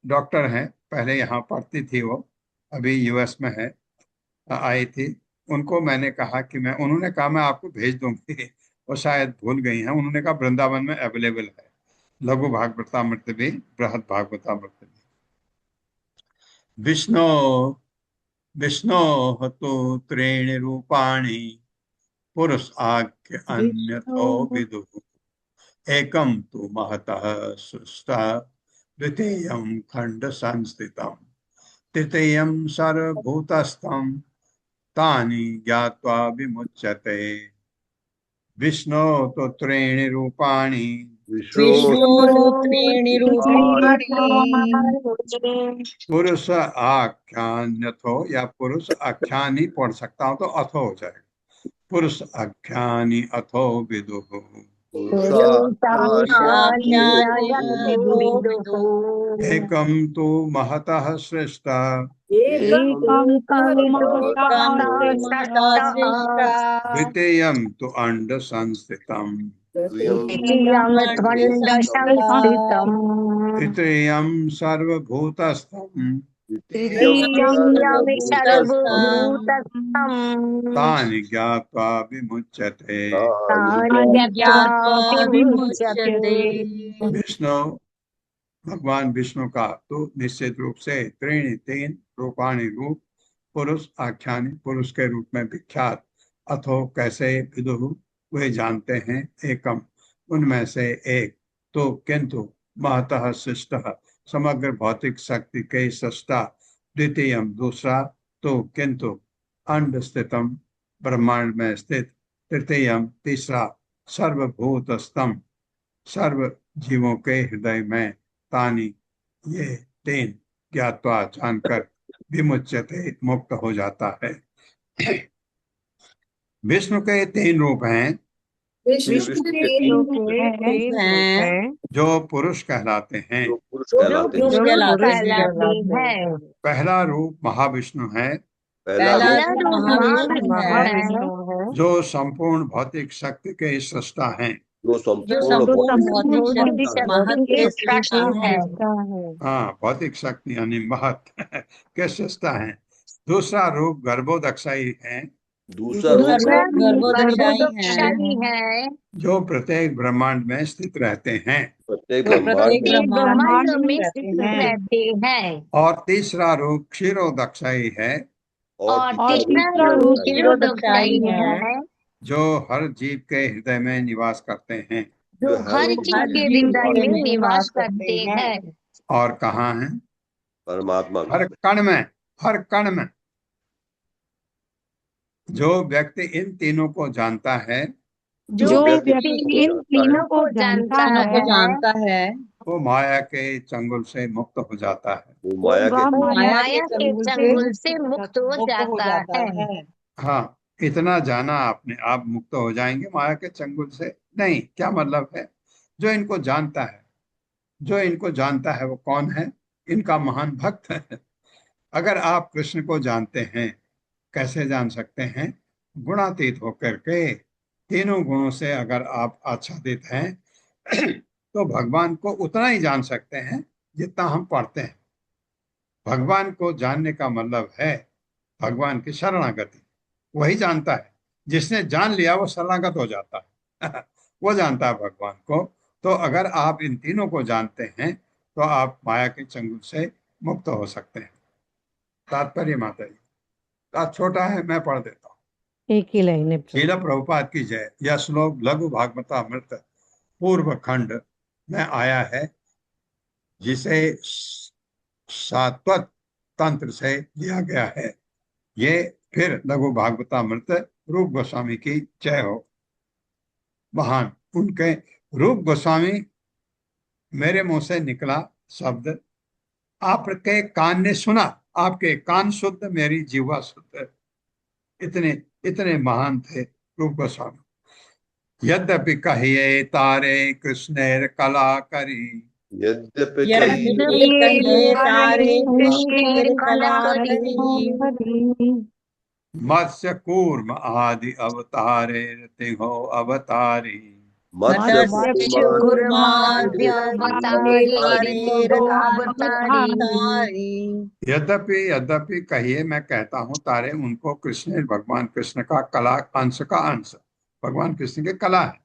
डॉक्टर हैं, पहले यहाँ पढ़ती थी वो, अभी यूएस में है, आई थी। उनको मैंने कहा कि उन्होंने कहा मैं आपको भेज दूंगी, वो शायद भूल गई हैं। उन्होंने कहा वृंदावन में अवेलेबल है लघु भागवतामृत भी, बृहद भागवतामृत भी। विष्णो तो त्रीणि रूपाणि पुरुष आज्ञ अन्यथो विदुः, एकम तु महतः सृष्टा द्वितीयं खंड संस्थितम् तृतीयं सर्वभूतस्थं तानि ज्ञात्वा विमुच्यते। विष्णु तो त्रीणि रूपाणि विष्णु त्रीणि रूपाणि पुरुष आख्यान्यथो, या पुरुष आख्यानी पढ़ सकता हूं तो अथो हो जाएगा। पुरुष आख्यानी अथो विदुः। एकम तु महतः श्रेष्ठ एकं तु एकं महता तु महता श्रेष्ठा द्वितीयं तु अंड संस्थितम् द्वितीयं त्वण्डसंस्थितम् तृतीयं सर्वभूतस्थम् तृतीयं सर्वभूतस्थम् तानि ज्ञात्वा विमुच्यते। तानि ज्ञात्वा विमुच्यते। विष्णु, भगवान विष्णु का तो निश्चित रूप से त्रीणि तीन रूपाणी रूप पुरुष आख्यानी पुरुष के रूप में विख्यात अथो कैसे विदुः वे जानते हैं। एकम उनमें से एक तो किंतु महतः शिष्ट समग्र भौतिक शक्ति के सृष्टा। द्वितीयम दूसरा तो किंतु अंड स्थितम ब्रह्मांड में स्थित। तृतीयम तीसरा सर्वभूतस्थम सर्व जीवों के हृदय में। तानी ये तीन ज्ञात्वा जानकर विमुच्यते मुक्त हो जाता है। विष्णु के तीन रूप हैं विष्णु के तीन हैं जो पुरुष कहलाते हैं। जो पुरुष कहलाते हैं। जो पुरुष कहलाते हैं। पहला रूप महाविष्णु है पहला रूप महाविष्णु है जो संपूर्ण भौतिक शक्ति के सृष्टा हैं। जो संपूर्ण भौतिक शक्ति के सृष्टा है। हाँ, भौतिक शक्ति यानी महत के सृष्टा हैं। दूसरा रूप गर्भोदक्षाई है दूसरा रूप गर्भोदक्षाई है जो प्रत्येक ब्रह्मांड में स्थित रहते हैं। प्रत्येक ब्रह्मांड में स्थित रहते हैं। और तीसरा रूप क्षीरोदक्षाई है और तीसरा रूप क्षीरोदक्षाई है जो हर जीव के हृदय में निवास करते हैं। जो हर चीज के हृदय में निवास करते हैं। और कहाँ है? परमात्मा में। हर कण में। जो व्यक्ति इन तीनों को जानता है जो व्यक्ति इन तीनों को जानता है वो माया के चंगुल से मुक्त हो जाता है। वो माया के के चंगुल से मुक्त हो जाता है। हाँ, इतना जाना आपने, आप मुक्त हो जाएंगे माया के चंगुल से? नहीं। क्या मतलब है? जो इनको जानता है वो कौन है? इनका महान भक्त है। अगर आप कृष्ण को जानते हैं, कैसे जान सकते हैं? गुणातीत होकर के, तीनों गुणों से अगर आप आच्छादित हैं तो भगवान को उतना ही जान सकते हैं जितना हम पढ़ते हैं। भगवान को जानने का मतलब है भगवान की शरणागति। वही जानता है। जिसने जान लिया वो शरणागत हो जाता है वो जानता है भगवान को। तो अगर आप इन तीनों को जानते हैं तो आप माया के चंगुल से मुक्त हो सकते हैं। तात्पर्य माता जी, छोटा है, मैं पढ़ देता हूँ। एक ही लाइन है। श्रील प्रभुपाद की जय। यह श्लोक लघु भागवतामृत पूर्व खंड में आया है, जिसे सात्वत तंत्र से लिया गया है। ये फिर लघु भागवतामृत रूप गोस्वामी की जय हो। महान उनके रूप गोस्वामी, मेरे मुंह से निकला शब्द आपके कान ने सुना। आपके कान शुद्ध, मेरी जीवा शुद्ध। इतने महान थे रूप गोस्वामी। यद्यपि कहिए तारे कृष्णेर कला करी, यद्यपि तारे कृष्णेर कला करी, मत्स्य कूर्म आदि अवतारे तिहो अवतारी। मत्स्य यद्यपि कहिए, मैं कहता हूँ तारे उनको कृष्ण, भगवान कृष्ण का कला अंश का अंश भगवान कृष्ण की कला है।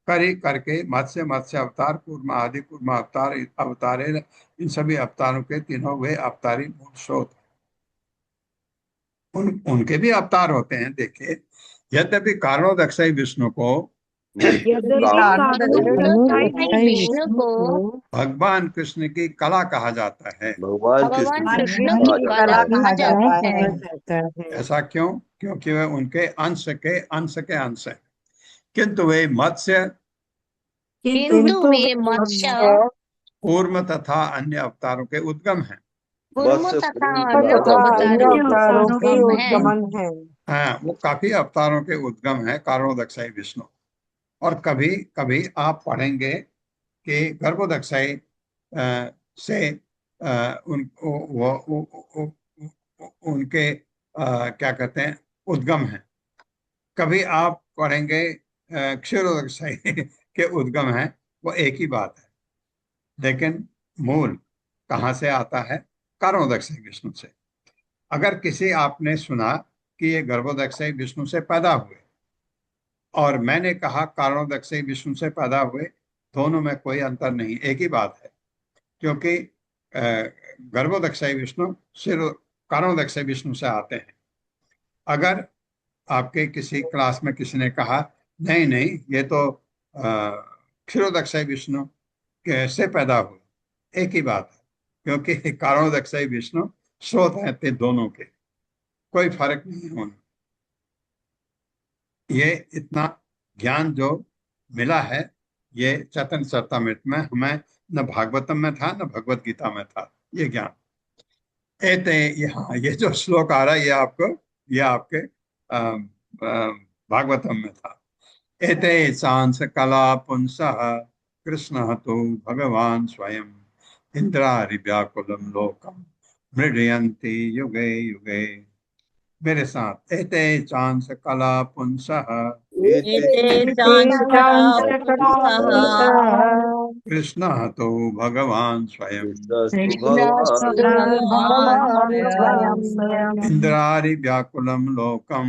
करके मत्स्य अवतार, कूर्म आदि कूर्म अवतार, अवतारे इन सभी अवतारों के तीनों वे अवतारी मूल स्रोत। उनके भी अवतार होते हैं। देखिए, यद्यपि कारणोदक्षाई विष्णु को भगवान कृष्ण की कला कहा जाता है। भगवान कृष्ण की कला कहा जाता है। ऐसा क्यों? क्योंकि वह उनके अंश के अंश है। किंतु वे मत्स्य, किंतु वे मत्स्य, कूर्म तथा अन्य अवतारों के उद्गम हैं। कूर्म मत्स्य तथा कूर्म अन्य तथा अन्य अवतारों के उद्गम है। हाँ, वो काफी अवतारों के उद्गम है कारणोदकसाई विष्णु। और कभी कभी आप पढ़ेंगे कि गर्भोदकसाई से उनके क्या कहते हैं उद्गम है। कभी आप पढ़ेंगे क्षीरोदकसाई के उद्गम है। वो एक ही बात है, लेकिन मूल कहाँ से आता है? कारणोदकसाई विष्णु से। अगर किसी आपने सुना कि ये गर्भोदकसाई विष्णु से पैदा हुए और मैंने कहा कारणोदकसाई विष्णु से पैदा हुए, दोनों में कोई अंतर नहीं, एक ही बात है। क्योंकि गर्भोदकसाई विष्णु सिर्फ कारणोदकसाई विष्णु से आते हैं। अगर आपके किसी क्लास में किसी ने कहा नहीं नहीं ये तो क्षीरोदकसाई विष्णु से पैदा हुए, एक ही बात है। क्योंकि कारणोदकसाई विष्णु स्रोत हैं दोनों के, कोई फर्क नहीं है उनमें। ये इतना ज्ञान जो मिला है ये चैतन्य चरितामृत में हमें न भागवतम में था न भगवत गीता में था ये ज्ञान। एते यहाँ ये जो श्लोक आ रहा है ये आपके भागवतम में था। एते सांस कला पुंसः कृष्ण तो भगवान स्वयं इंद्रारिव्याकुलम लोकम मृडयन्ति युगे युगे। मेरे साथ एते चांस कला पुंसः एते कृष्ण तो भगवान स्वयं कृष्णस्तु भगवान् इंद्रारि व्याकुलम लोकम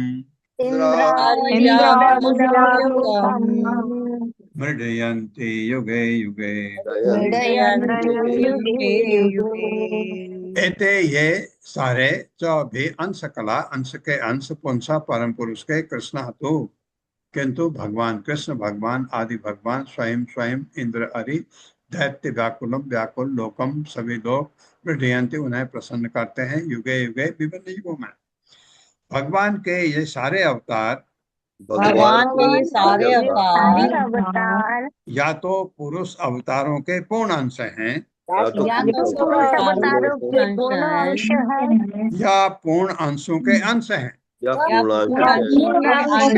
मृडयन्ति युगे युगे। एते ये सारे जो भी अंश कला अंश के अंश पुंसा परम पुरुष के कृष्ण तो, किंतु भगवान कृष्ण भगवान आदि भगवान स्वयं स्वयं इंद्र अरि दैत्य व्याकुलम व्याकुल लोकम सभी लोग हृदयंती उन्हें प्रसन्न करते हैं युगे युगे विभिन्न युगों में। भगवान के ये सारे अवतार भगवान के सारे अवतार या तो पुरुष अवतारों के पूर्ण अंश हैं या तो पुरुष अवतारों के पूर्ण अंश है या पूर्ण अंशों के अंश हैं। या या पूर्णांश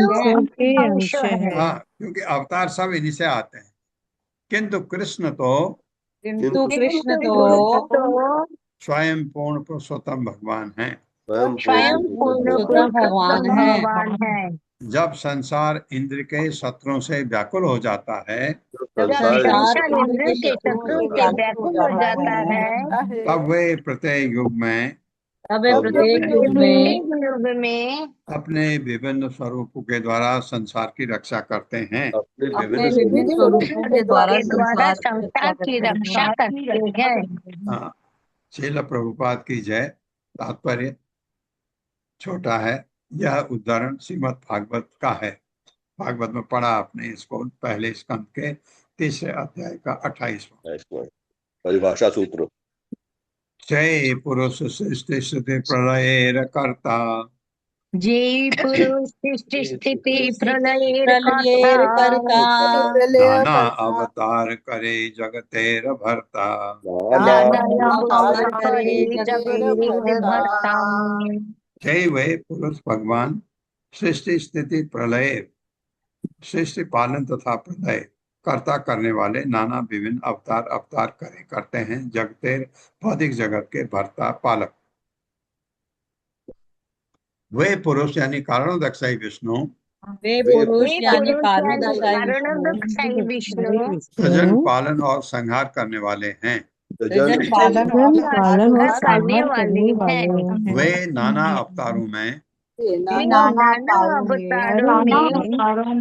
के अंश है। हाँ, क्योंकि अवतार सब इन्हीं से आते हैं। किंतु कृष्ण तो किंतु कृष्ण तो स्वयं पूर्ण पुरुषोत्तम भगवान हैं। स्वयं पूर्ण भगवान है। जब संसार इंद्र के शत्रुओं से व्याकुल हो जाता है जब संसार इंद्र के शत्रु से व्याकुल हो जाता है तब वे प्रत्येक युग में प्रत्येक युग में अपने विभिन्न स्वरूपों के द्वारा संसार की रक्षा करते हैं। अपने विभिन्न स्वरूपों के द्वारा संसार की रक्षा करते हैं। हाँ, श्रील प्रभुपाद की जय। तात्पर्य छोटा है। यह उदाहरण श्रीमद् भागवत का है। भागवत में पढ़ा आपने इसको पहले स्कंद के 3 अध्याय का 28वां परिभाषा सूत्र। जय पुरुष सृष्टि स्थिति प्रलय कर्ता जय पुरुष सृष्टि स्थिति प्रलय कर्ता नाना अवतार करे जगतेर भरता नाना अवतार करे जगतेर भरता। जय वे पुरुष भगवान सृष्टि स्थिति प्रलय सृष्टि पालन तथा प्रलय कर्ता करने वाले नाना विभिन्न अवतार करे करते हैं जगतेर भौतिक जगत के भरता पालक। वे पुरुष यानी कारणोदकसाई विष्णु वे पुरुष यानी कारणोदकसाई विष्णु सृजन पालन और संहार करने वाले हैं। सृजन पालन और करने संहार वाले करने हैं। वाले हैं। वे नाना अवतारों में नाना अवतारों में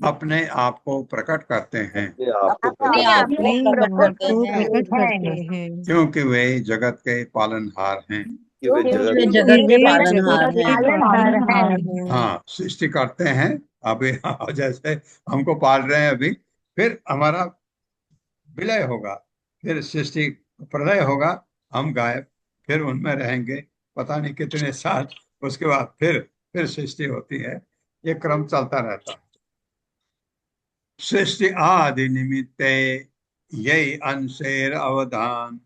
अपने आप को प्रकट करते हैं अपने आप को प्रकट प्रकट करते करते हैं। हैं क्योंकि वे जगत के पालनहार हैं। कि वे वे जगत जगत के पालनहार पालनहार हैं। हाँ, सृष्टि करते हैं। अभी जैसे हमको पाल रहे हैं अभी, फिर हमारा विलय होगा, फिर सृष्टि प्रलय होगा, हम गायब, फिर उनमें रहेंगे पता नहीं कितने साल, उसके बाद फिर सृष्टि होती है। ये क्रम चलता रहता है। सृष्टि आदि निमित्ते यही अंशेर अवधान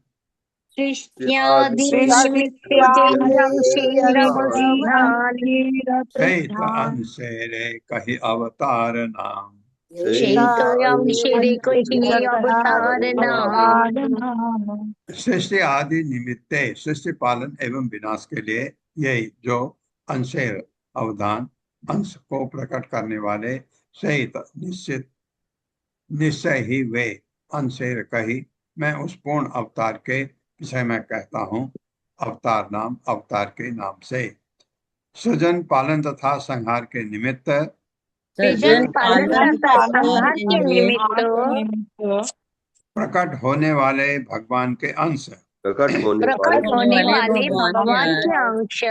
सहित अंशेरे कही अवतार नाम। सृष्टि आदि निमित्ते सृष्टि पालन एवं विनाश के लिए यही जो अंशेर अवधान अंश को प्रकट करने वाले सहित निश्चित निश्चय ही वे अंशेर कही मैं उस पूर्ण अवतार के विषय में कहता हूँ अवतार नाम अवतार के नाम से। सृजन पालन तथा संहार के निमित्त प्रकट होने वाले भगवान के अंश प्रकट होने वाले भगवान के अंश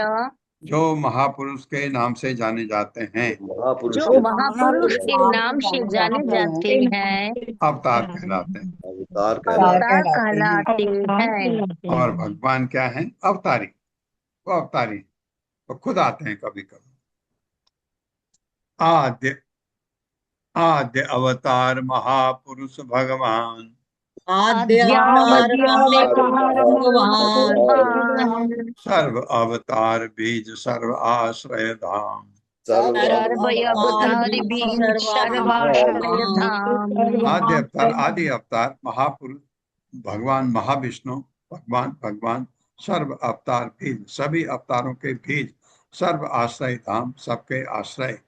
जो महापुरुष के नाम से जाने जाते हैं जो महापुरुष के नाम से जाने जाते हैं अवतार कहलाते हैं। अवतार कहलाते हैं। और भगवान क्या है? अवतारी। वो अवतारी तो खुद आते हैं कभी कभी। आद्य आद्य अवतार महापुरुष भगवान सर्व अवतार बीज सर्व आश्रय धाम। आदि अवतार महापुरुष भगवान महाविष्णु भगवान सर्व अवतार बीज सभी अवतारों के बीज सर्व आश्रय धाम सबके आश्रय।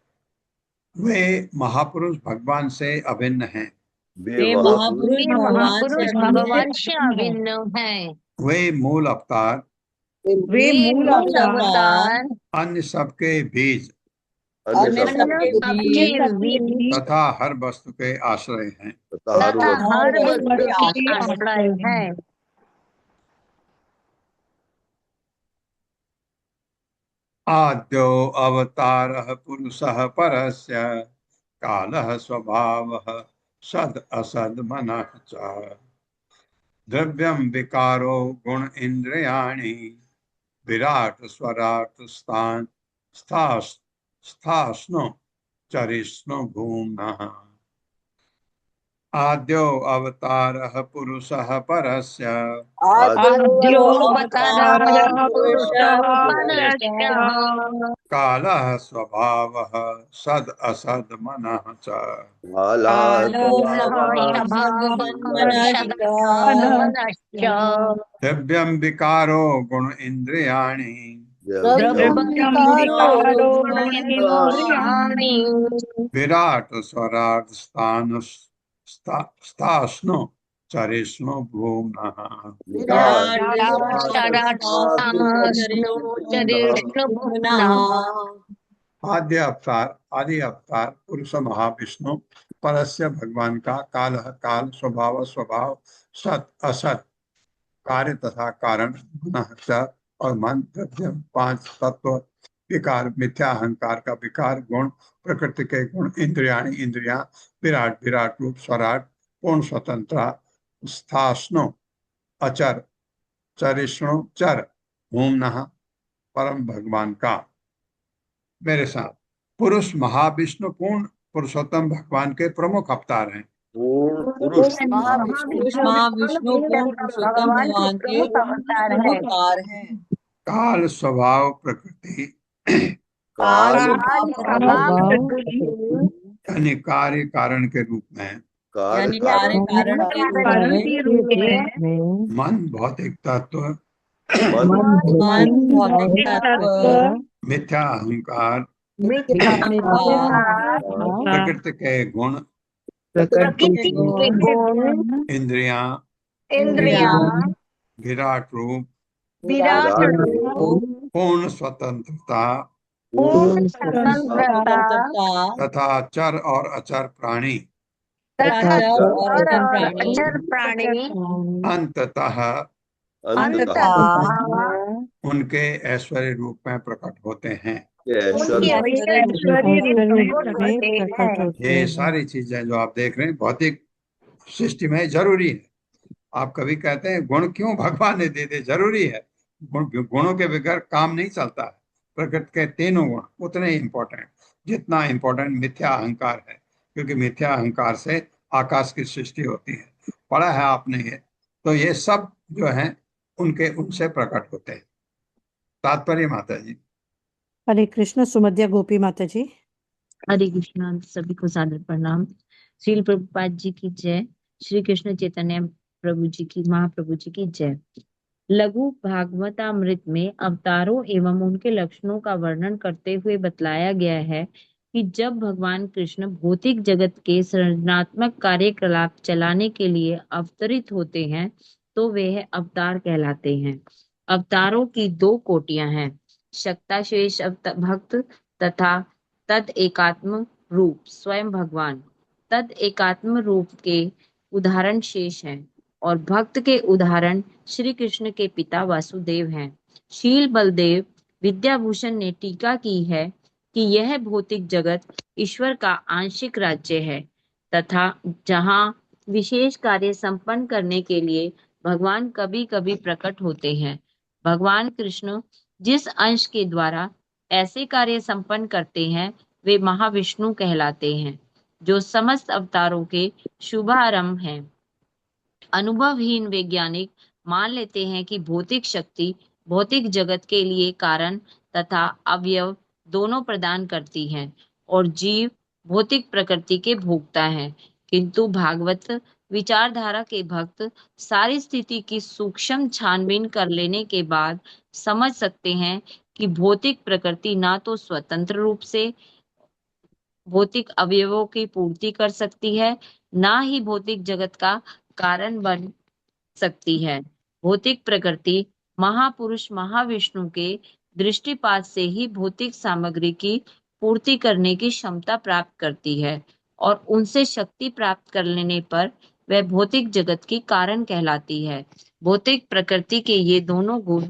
वे महापुरुष भगवान से अभिन्न हैं। वे महापुरुष भगवान से अभिन्न हैं। वे मूल अवतार अन्य सबके बीज तथा हर वस्तु के आश्रय हैं। आद्यो अवतारः पुरुषः परस्य कालः स्वभावः सद असद मनः च द्रव्यं विकारो गुण इंद्रियाणि विराट स्वराट स्थान स्थास्नो चरिष्णु भूम्नः। आद्यो अवतारः पुरुषः परस्य कालः स्वभावः सद असद मनः च द्रव्यं विकारो गुण इंद्रियाणि विराट स्वराट स्थास्नो चरिष्णु भूम्नः। आदि अवतार पुरुष महाविष्णु परस्य भगवान का काल काल स्वभाव स्वभाव सत असत कार्य तथा कारण मनः च और मन द्रव्य पांच तत्व विकार मिथ्या अहंकार का विकार गुण प्रकृति के गुण इंद्रियाणि इंद्रियां विराट विराट रूप स्वराट पूर्ण स्वतंत्र स्थास्नो अचर चरिष्णु चर भूम्नः परम भगवान का। मेरे साथ पुरुष महाविष्णु पूर्ण पुरुषोत्तम भगवान के प्रमुख अवतार हैं। महाविष्णु पुरुषोत्तम भगवान के अवतार हैं। काल स्वभाव प्रकृति यानी कार्य कारण के रूप में मन भौतिक तत्व मिथ्या अहंकार प्रकृति के गुण इंद्रियां विराट रूप पूर्ण स्वतंत्रता तथा चर और अचर प्राणी अंततः उनके ऐश्वर्य रूप में प्रकट होते हैं। ये सारी चीजें जो आप देख रहे हैं भौतिक सृष्टि में जरूरी है। आप कभी कहते हैं गुण क्यों भगवान ने दे दे, जरूरी है। गुणों के बगैर काम नहीं चलता है। प्रकृति के तीनों गुण उतने इम्पोर्टेंट जितना इम्पोर्टेंट मिथ्या अहंकार है। क्योंकि मिथ्या अहंकार से आकाश की सृष्टि होती है। पढ़ा है आपने ये। तो ये सब जो है उनके उनसे प्रकट होते हैं। तात्पर्य माता जी। हरे कृष्ण सुमध्या गोपी माता जी। हरे कृष्णा सभी को सादर प्रणाम। श्रील प्रभुपाद जी की जय। श्री कृष्ण चैतन्य प्रभु जी की महाप्रभु जी की जय। लघु भागवतामृत में अवतारों एवं उनके लक्षणों का वर्णन करते हुए बतलाया गया है कि जब भगवान कृष्ण भौतिक जगत के सृजनात्मक कार्यकलाप चलाने के लिए अवतरित होते हैं तो वे अवतार कहलाते हैं। अवतारों की दो कोटियां हैं, शक्ताशेष भक्त तथा तद एकात्म रूप स्वयं भगवान। तद एकात्म रूप के उदाहरण शेष हैं और भक्त के उदाहरण श्री कृष्ण के पिता वासुदेव हैं। शील बलदेव विद्याभूषण ने टीका की है कि यह भौतिक जगत ईश्वर का आंशिक राज्य है तथा जहाँ विशेष कार्य संपन्न करने के लिए भगवान कभी कभी प्रकट होते हैं। भगवान कृष्ण जिस अंश के द्वारा ऐसे कार्य संपन्न करते हैं वे महाविष्णु कहलाते हैं, जो समस्त अवतारों के शुभारंभ हैं। अनुभवहीन वैज्ञानिक मान लेते हैं कि भौतिक शक्ति भौतिक जगत के लिए कारण तथा अवयव दोनों प्रदान करती है और जीव भौतिक प्रकृति के भोक्ता है। किंतु भागवत विचारधारा के भक्त सारी स्थिति की सूक्ष्म छानबीन कर लेने के बाद समझ सकते हैं कि भौतिक प्रकृति ना तो स्वतंत्र रूप से भौतिक अवयवों की पूर्ति कर सकती है, ना ही भौतिक जगत का कारण बन सकती है। भौतिक प्रकृति महापुरुष महाविष्णु के दृष्टिपात से ही भौतिक सामग्री की पूर्ति करने की क्षमता प्राप्त करती है और उनसे शक्ति प्राप्त कर लेने पर वह भौतिक जगत की कारण कहलाती है। भौतिक प्रकृति के ये दोनों गुण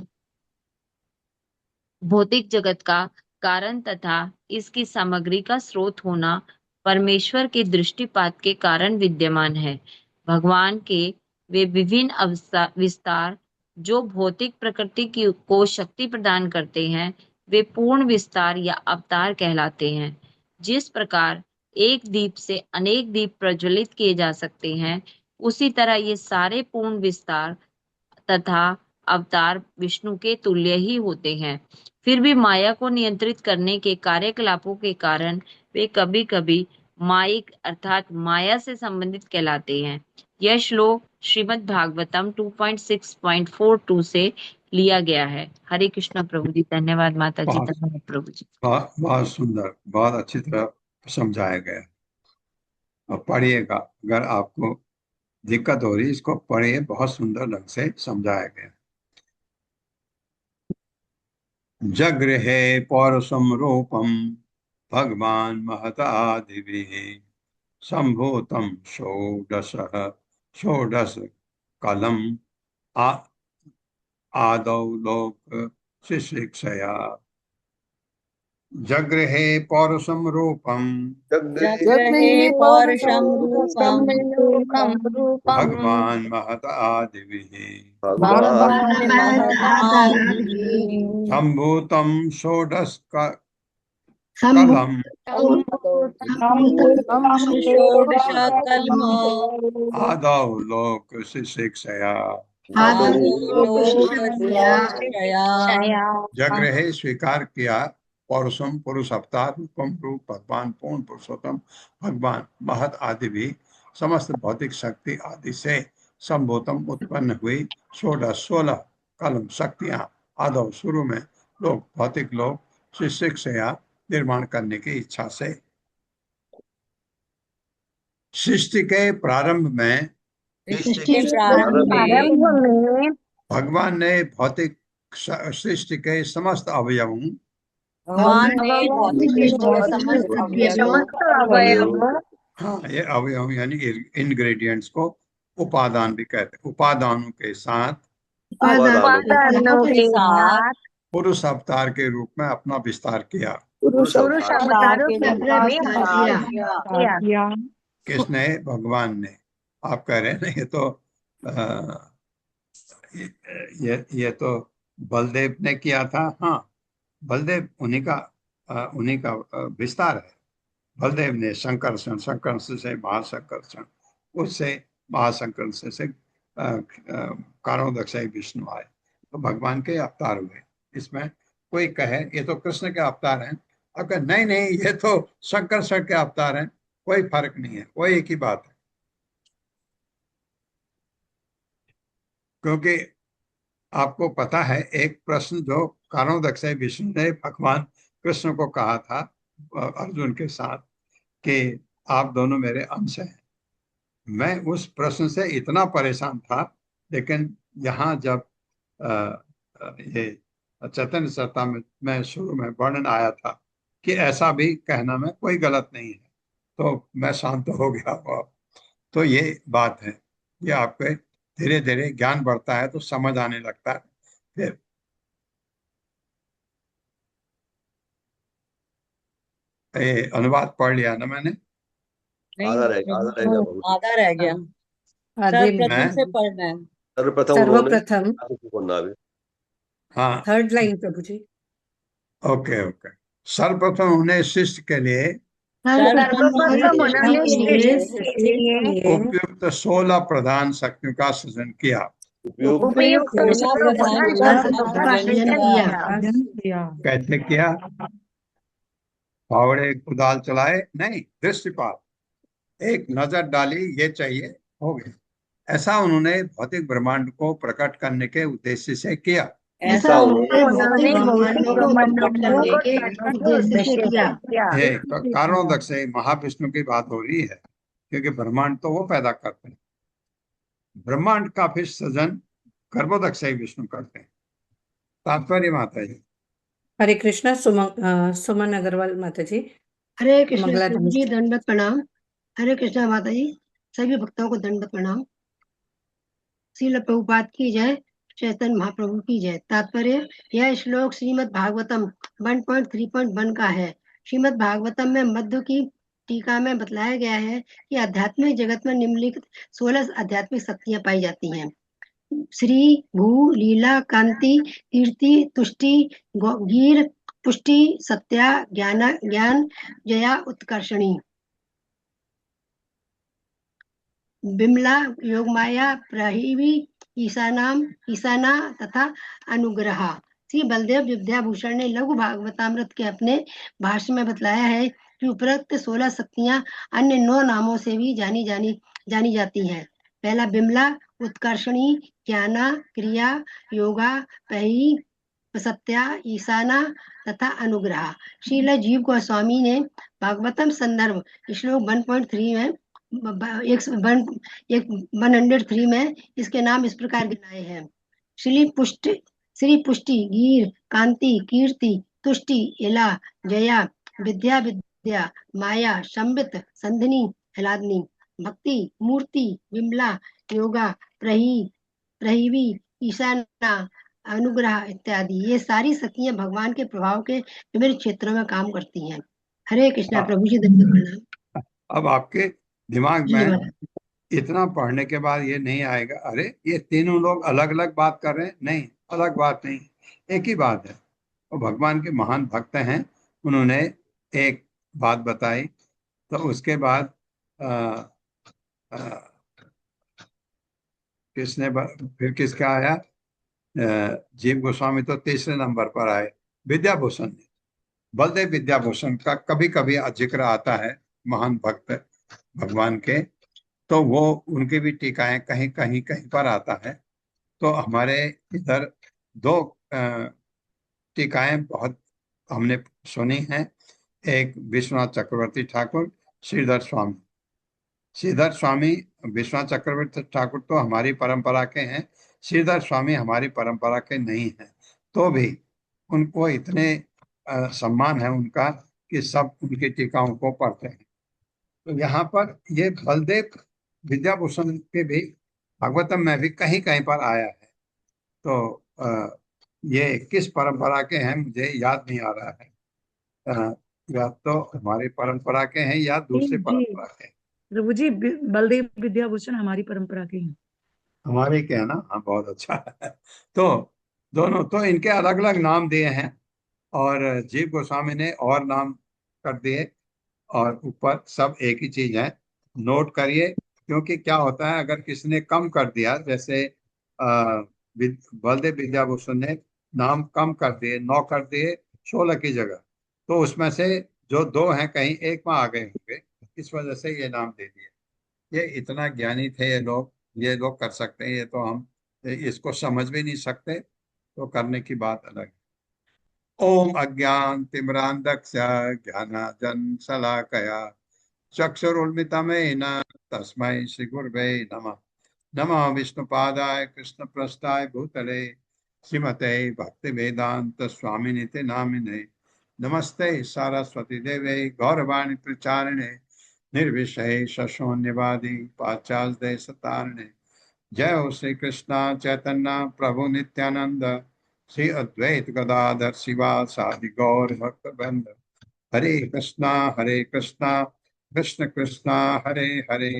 भौतिक जगत का कारण तथा इसकी सामग्री का स्रोत होना परमेश्वर के दृष्टिपात के कारण विद्यमान है। भगवान के वे विभिन्न विस्तार जो भौतिक प्रकृति की को शक्ति प्रदान करते हैं वे पूर्ण विस्तार या अवतार कहलाते हैं। जिस प्रकार एक दीप से अनेक दीप प्रज्वलित किए जा सकते हैं, उसी तरह ये सारे पूर्ण विस्तार तथा अवतार विष्णु के तुल्य ही होते हैं। फिर भी माया को नियंत्रित करने के कार्यकलापों के कारण वे कभी कभी माइक अर्थात माया से संबंधित कहलाते हैं। यह श्लोक श्रीमद् भागवतम 2.6.42 से लिया गया है। हरे कृष्ण प्रभु जी। धन्यवाद माता जी। धन्यवाद प्रभु जी। बहुत सुंदर, बहुत अच्छी तरह समझाया गया। और पढ़िएगा, अगर आपको दिक्कत हो रही इसको पढ़िए, बहुत सुंदर ढंग से समझाया गया। जगृहे पौरुषम रूपम भगवान महतादिभिः संभूतम षोडश कलम आदौ लोक शिशिक्षया। जगृहे पौरुषम रूपम जगृहे पौरुषं रूपं भगवान महत आदिभिः भगवान् महदादिभिः संभूतम षोडश कलम षोडशकल्मो आदौ लोक शिशिक्षया। जगृहे स्वीकार किया, पौरुषम पुरुष अवतार, रूपम रूप भगवान पूर्ण पुरुषोत्तम भगवान महत आदि भी समस्त भौतिक शक्ति आदि से संभूतम उत्पन्न हुई 16 कलम शक्तियां आदौ शुरू में लोग भौतिक लोग शिशिक्षया निर्माण करने की इच्छा से। सृष्टि के प्रारंभ में भगवान ने भौतिक सृष्टि के समस्त अवयवों हाँ, ये अवयव यानी इंग्रेडिएंट्स को उपादान भी कहते हैं, उपादानों के साथ पुरुष अवतार के रूप में अपना विस्तार किया। किसने? भगवान ने। आप कह रहे हैं ना ये तो ये तो बलदेव ने किया था। हाँ, बलदेव उन्हीं का विस्तार है। बलदेव ने संकर्षण, संकर्षण से महासंकर्षण, उससे महासंकर्षण से कारणोदक से विष्णु आए, तो भगवान के अवतार हुए। इसमें कोई कहे ये तो कृष्ण के अवतार हैं, अब कहे नहीं नहीं ये तो संकर्षण के अवतार हैं, कोई फर्क नहीं है, वो एक ही बात है। क्योंकि आपको पता है एक प्रश्न जो कारणोदक से विष्णु ने भगवान कृष्ण को कहा था अर्जुन के साथ कि आप दोनों मेरे अंश हैं, मैं उस प्रश्न से इतना परेशान था, लेकिन यहाँ जब ये चैतन्य चरितामृत में शुरू में वर्णन आया था कि ऐसा भी कहना में कोई गलत नहीं है, तो मैं शांत हो गया। तो ये बात है, ये आपके धीरे धीरे ज्ञान बढ़ता है तो समझ आने लगता है। फिर अनुवाद पढ़ लिया ना मैंने? नहीं, आधा रह गया। आधे सर्वप्रथम मैं से पढ़ना है। सर्वप्रथम हाँ 3rd लाइन प्रभु जी। Okay okay. सर्वप्रथम उन्हें शिष्य के लिए सर्वप्रथम उन्होंने शिष्य के लिए उपयुक्त 16 प्रधान शक्तियों का सृजन किया। उपयुक्त 16 प्रधान शक्तियों का सृजन किया। कैसे किया? फावड़े कुदाल चलाए नहीं, दृष्टिपात, एक नजर डाली ये चाहिए, हो गया। ऐसा उन्होंने भौतिक ब्रह्मांड को प्रकट करने के उद्देश्य से किया। ऐसा उन्होंने भौतिक ब्रह्मांड को प्रकट करने के उद्देश्य से किया। ये कारणोदक से महाविष्णु की बात हो रही है, क्योंकि ब्रह्मांड तो वो पैदा करते हैं, ब्रह्मांड का फिर सृजन गर्भोदक से ही विष्णु करते हैं। तात्पर्य माता जी। हरे कृष्णा। सुमन अग्रवाल माता जी। हरे कृष्ण मंगला प्रभु जी, दंडवत प्रणाम। हरे कृष्णा माता जी, सभी भक्तों को दंडवत प्रणाम। श्रील प्रभुपाद की जय, चैतन्य महाप्रभु की जय। तात्पर्य, यह श्लोक श्रीमद् भागवतम 1.3.1 का है। श्रीमद् भागवतम में मध्य की टीका में बतलाया गया है कि आध्यात्मिक जगत में निम्नलिखित 16 आध्यात्मिक शक्तियां पाई जाती हैं। श्री, भू, लीला, कांति, कीर्ति, तुष्टि, गीर, पुष्टि, सत्या, ज्ञान, जया, उत्कर्षणी, बिमला, योगमाया, प्रहिवी, ईशाना तथा अनुग्रह। श्री बलदेव विद्याभूषण ने लघु भागवतामृत के अपने भाष्य में बतलाया है कि उपरोक्त 16 शक्तियां अन्य 9 नामों से भी जानी जाती हैं। पहला बिमला, उत्कर्षणी, ज्ञाना, क्रिया, योगा, पही, सत्या, ईशाना तथा अनुग्रह। श्रील जीव गोस्वामी ने भागवतम संदर्भ श्लोक 1.3 में 103 में इसके नाम इस प्रकार गिनाए हैं। श्री पुष्टि, गीर, कांति, कीर्ति, तुष्टि, इला, जया, विद्या, माया, संबित, संधिनी, हलादनी, भक्ति, मूर्ति, विमला, योगा, प्रहिवी, ईशाना, अनुग्रह इत्यादि। ये सारी शक्तियां भगवान के प्रभाव के विभिन्न क्षेत्रों में काम करती हैं। हरे कृष्णा प्रभु जी, धन्यवाद। अब आपके दिमाग में इतना पढ़ने के बाद ये नहीं आएगा अरे ये तीनों लोग अलग अलग बात कर रहे हैं, नहीं, अलग बात नहीं, एक ही बात है। वो भगवान के महान भक्त हैं, उन्होंने एक बात बताई, तो उसके बाद फिर किसका आया? जीव गोस्वामी तो तीसरे नंबर पर आए। विद्याभूषण ने, बलदेव विद्याभूषण का कभी कभी जिक्र आता है, महान भक्त भगवान के, तो वो उनकी भी टीकाएं कहीं कहीं कहीं पर आता है। तो हमारे इधर 2 टीकाएं बहुत हमने सुनी हैं, एक विश्वनाथ चक्रवर्ती ठाकुर, श्रीधर स्वामी। श्रीधर स्वामी, विश्वनाथ चक्रवर्ती ठाकुर तो हमारी परंपरा के हैं, श्रीधर स्वामी हमारी परंपरा के नहीं हैं, तो भी उनको इतने सम्मान है उनका कि सब उनकी टीकाओं को पढ़ते हैं। तो यहाँ पर ये बलदेव विद्याभूषण के भी भागवतम में भी कहीं कहीं पर आया है। तो ये किस परंपरा के हैं मुझे याद नहीं आ रहा है, या तो हमारी परंपरा के हैं या दूसरी परंपरा के हैं। प्रभु जी, बलदेव विद्याभूषण हमारी परंपरा के हैं। हमारे के है ना? हाँ, बहुत अच्छा है। तो दोनों तो इनके अलग अलग नाम दिए हैं, और जीव गोस्वामी ने और नाम कर दिए, और ऊपर सब एक ही चीज है। नोट करिए, क्योंकि क्या होता है अगर किसी ने कम कर दिया, जैसे बलदेव विद्याभूषण ने नाम कम कर दिए, 9 कर दिए 16 की जगह, तो उसमें से जो 2 हैं कहीं एक में आ गए होंगे, इस वजह से ये नाम दे दिए। ये इतना ज्ञानी थे ये लोग कर सकते हैं, ये तो हम इसको समझ भी नहीं सकते, तो करने की बात अलग है। ओम अज्ञान तिमिरांधस्य ज्ञानांजन शलाकया चक्षुरुन्मिलितं तस्मै श्री गुरवे नमः। नमः विष्णुपादाय कृष्णप्रस्थाय भूतले श्रीमते भक्ति वेदांत स्वामिनिति नामिने। नमस्ते सरस्वती देवे गौरवाणी प्रचारिणे निर्विषय शशोन्यवादी पाश्चात्य देशतारिणे। जय हो श्री कृष्ण चैतन्य प्रभु नित्यानंद श्री अद्वैत गदाधर शिवासादि गौर भक्त वृंद। हरे कृष्णा कृष्ण कृष्णा हरे हरे,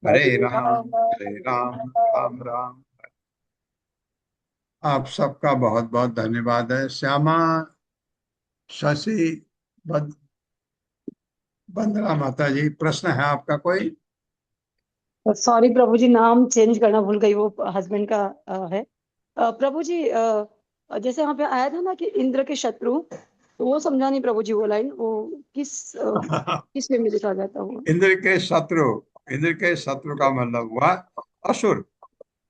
हरे राम राम राम। आप सबका बहुत बहुत धन्यवाद है। श्यामा शशि बंदना माता जी, प्रश्न है आपका कोई? सॉरी प्रभु जी, नाम चेंज करना भूल गई, वो हस्बैंड का है। प्रभु जी, जैसे वहां पे आया था ना कि इंद्र के शत्रु, तो वो समझा नहीं प्रभु जी, वो लाइन वो किस वे में लिखा जाता हुआ? इंद्र के शत्रु का मतलब हुआ असुर।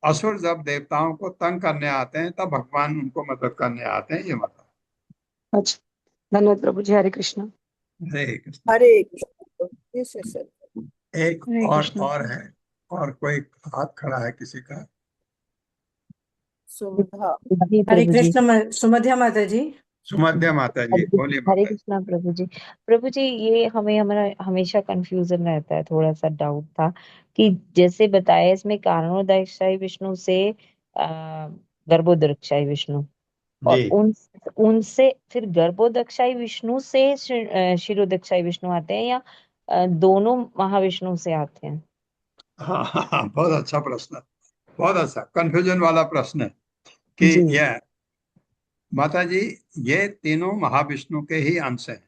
असुर जब देवताओं को तंग करने आते हैं तब भगवान उनको मदद करने आते हैं, ये मतलब। अच्छा, धन्यवाद प्रभु जी। Hare Krishna. Hare Krishna. Hare Krishna. Yes yes sir. एक हरे कृष्ण। और है, और कोई हाथ खड़ा है किसी का? सुधा। जी हरे प्रभु जी। कृष्ण सुमध्या माता जी। सुमध्या माता जी, बोलिए हरे माता जी। कृष्णा प्रभु जी। प्रभु जी, ये हमारा हमेशा कंफ्यूजन रहता है, थोड़ा सा डाउट था कि जैसे बताया इसमें कारणोदकशाही विष्णु से गर्भोदकशाही विष्णु, और जी उनसे फिर गर्भोदकशाही विष्णु से क्षीरोदकशाही विष्णु आते हैं, या दोनों महाविष्णु से आते हैं? हाँ हाँ हाँ, बहुत अच्छा प्रश्न, बहुत अच्छा कंफ्यूजन वाला प्रश्न है कि जी यह माता जी, ये तीनों महाविष्णु के ही अंश हैं।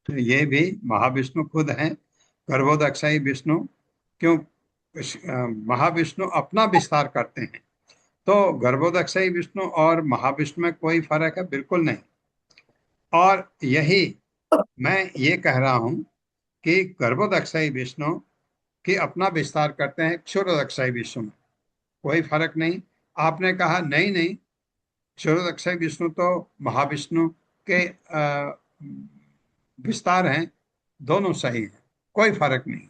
तो ये भी महाविष्णु खुद हैं, गर्भोदक्षाई विष्णु। क्यों? महाविष्णु अपना विस्तार करते हैं, तो गर्भोदक्षाई विष्णु और महाविष्णु में कोई फर्क है? बिल्कुल नहीं। और यही मैं ये कह रहा हूं कि गर्भोदक्षाई विष्णु की अपना विस्तार करते हैं क्षुरोदक्षाई विष्णु में, कोई फर्क नहीं। आपने कहा नहीं नहीं, क्षुरोदक्षाई विष्णु तो महाविष्णु के विस्तार हैं, दोनों सही हैं, कोई फर्क नहीं,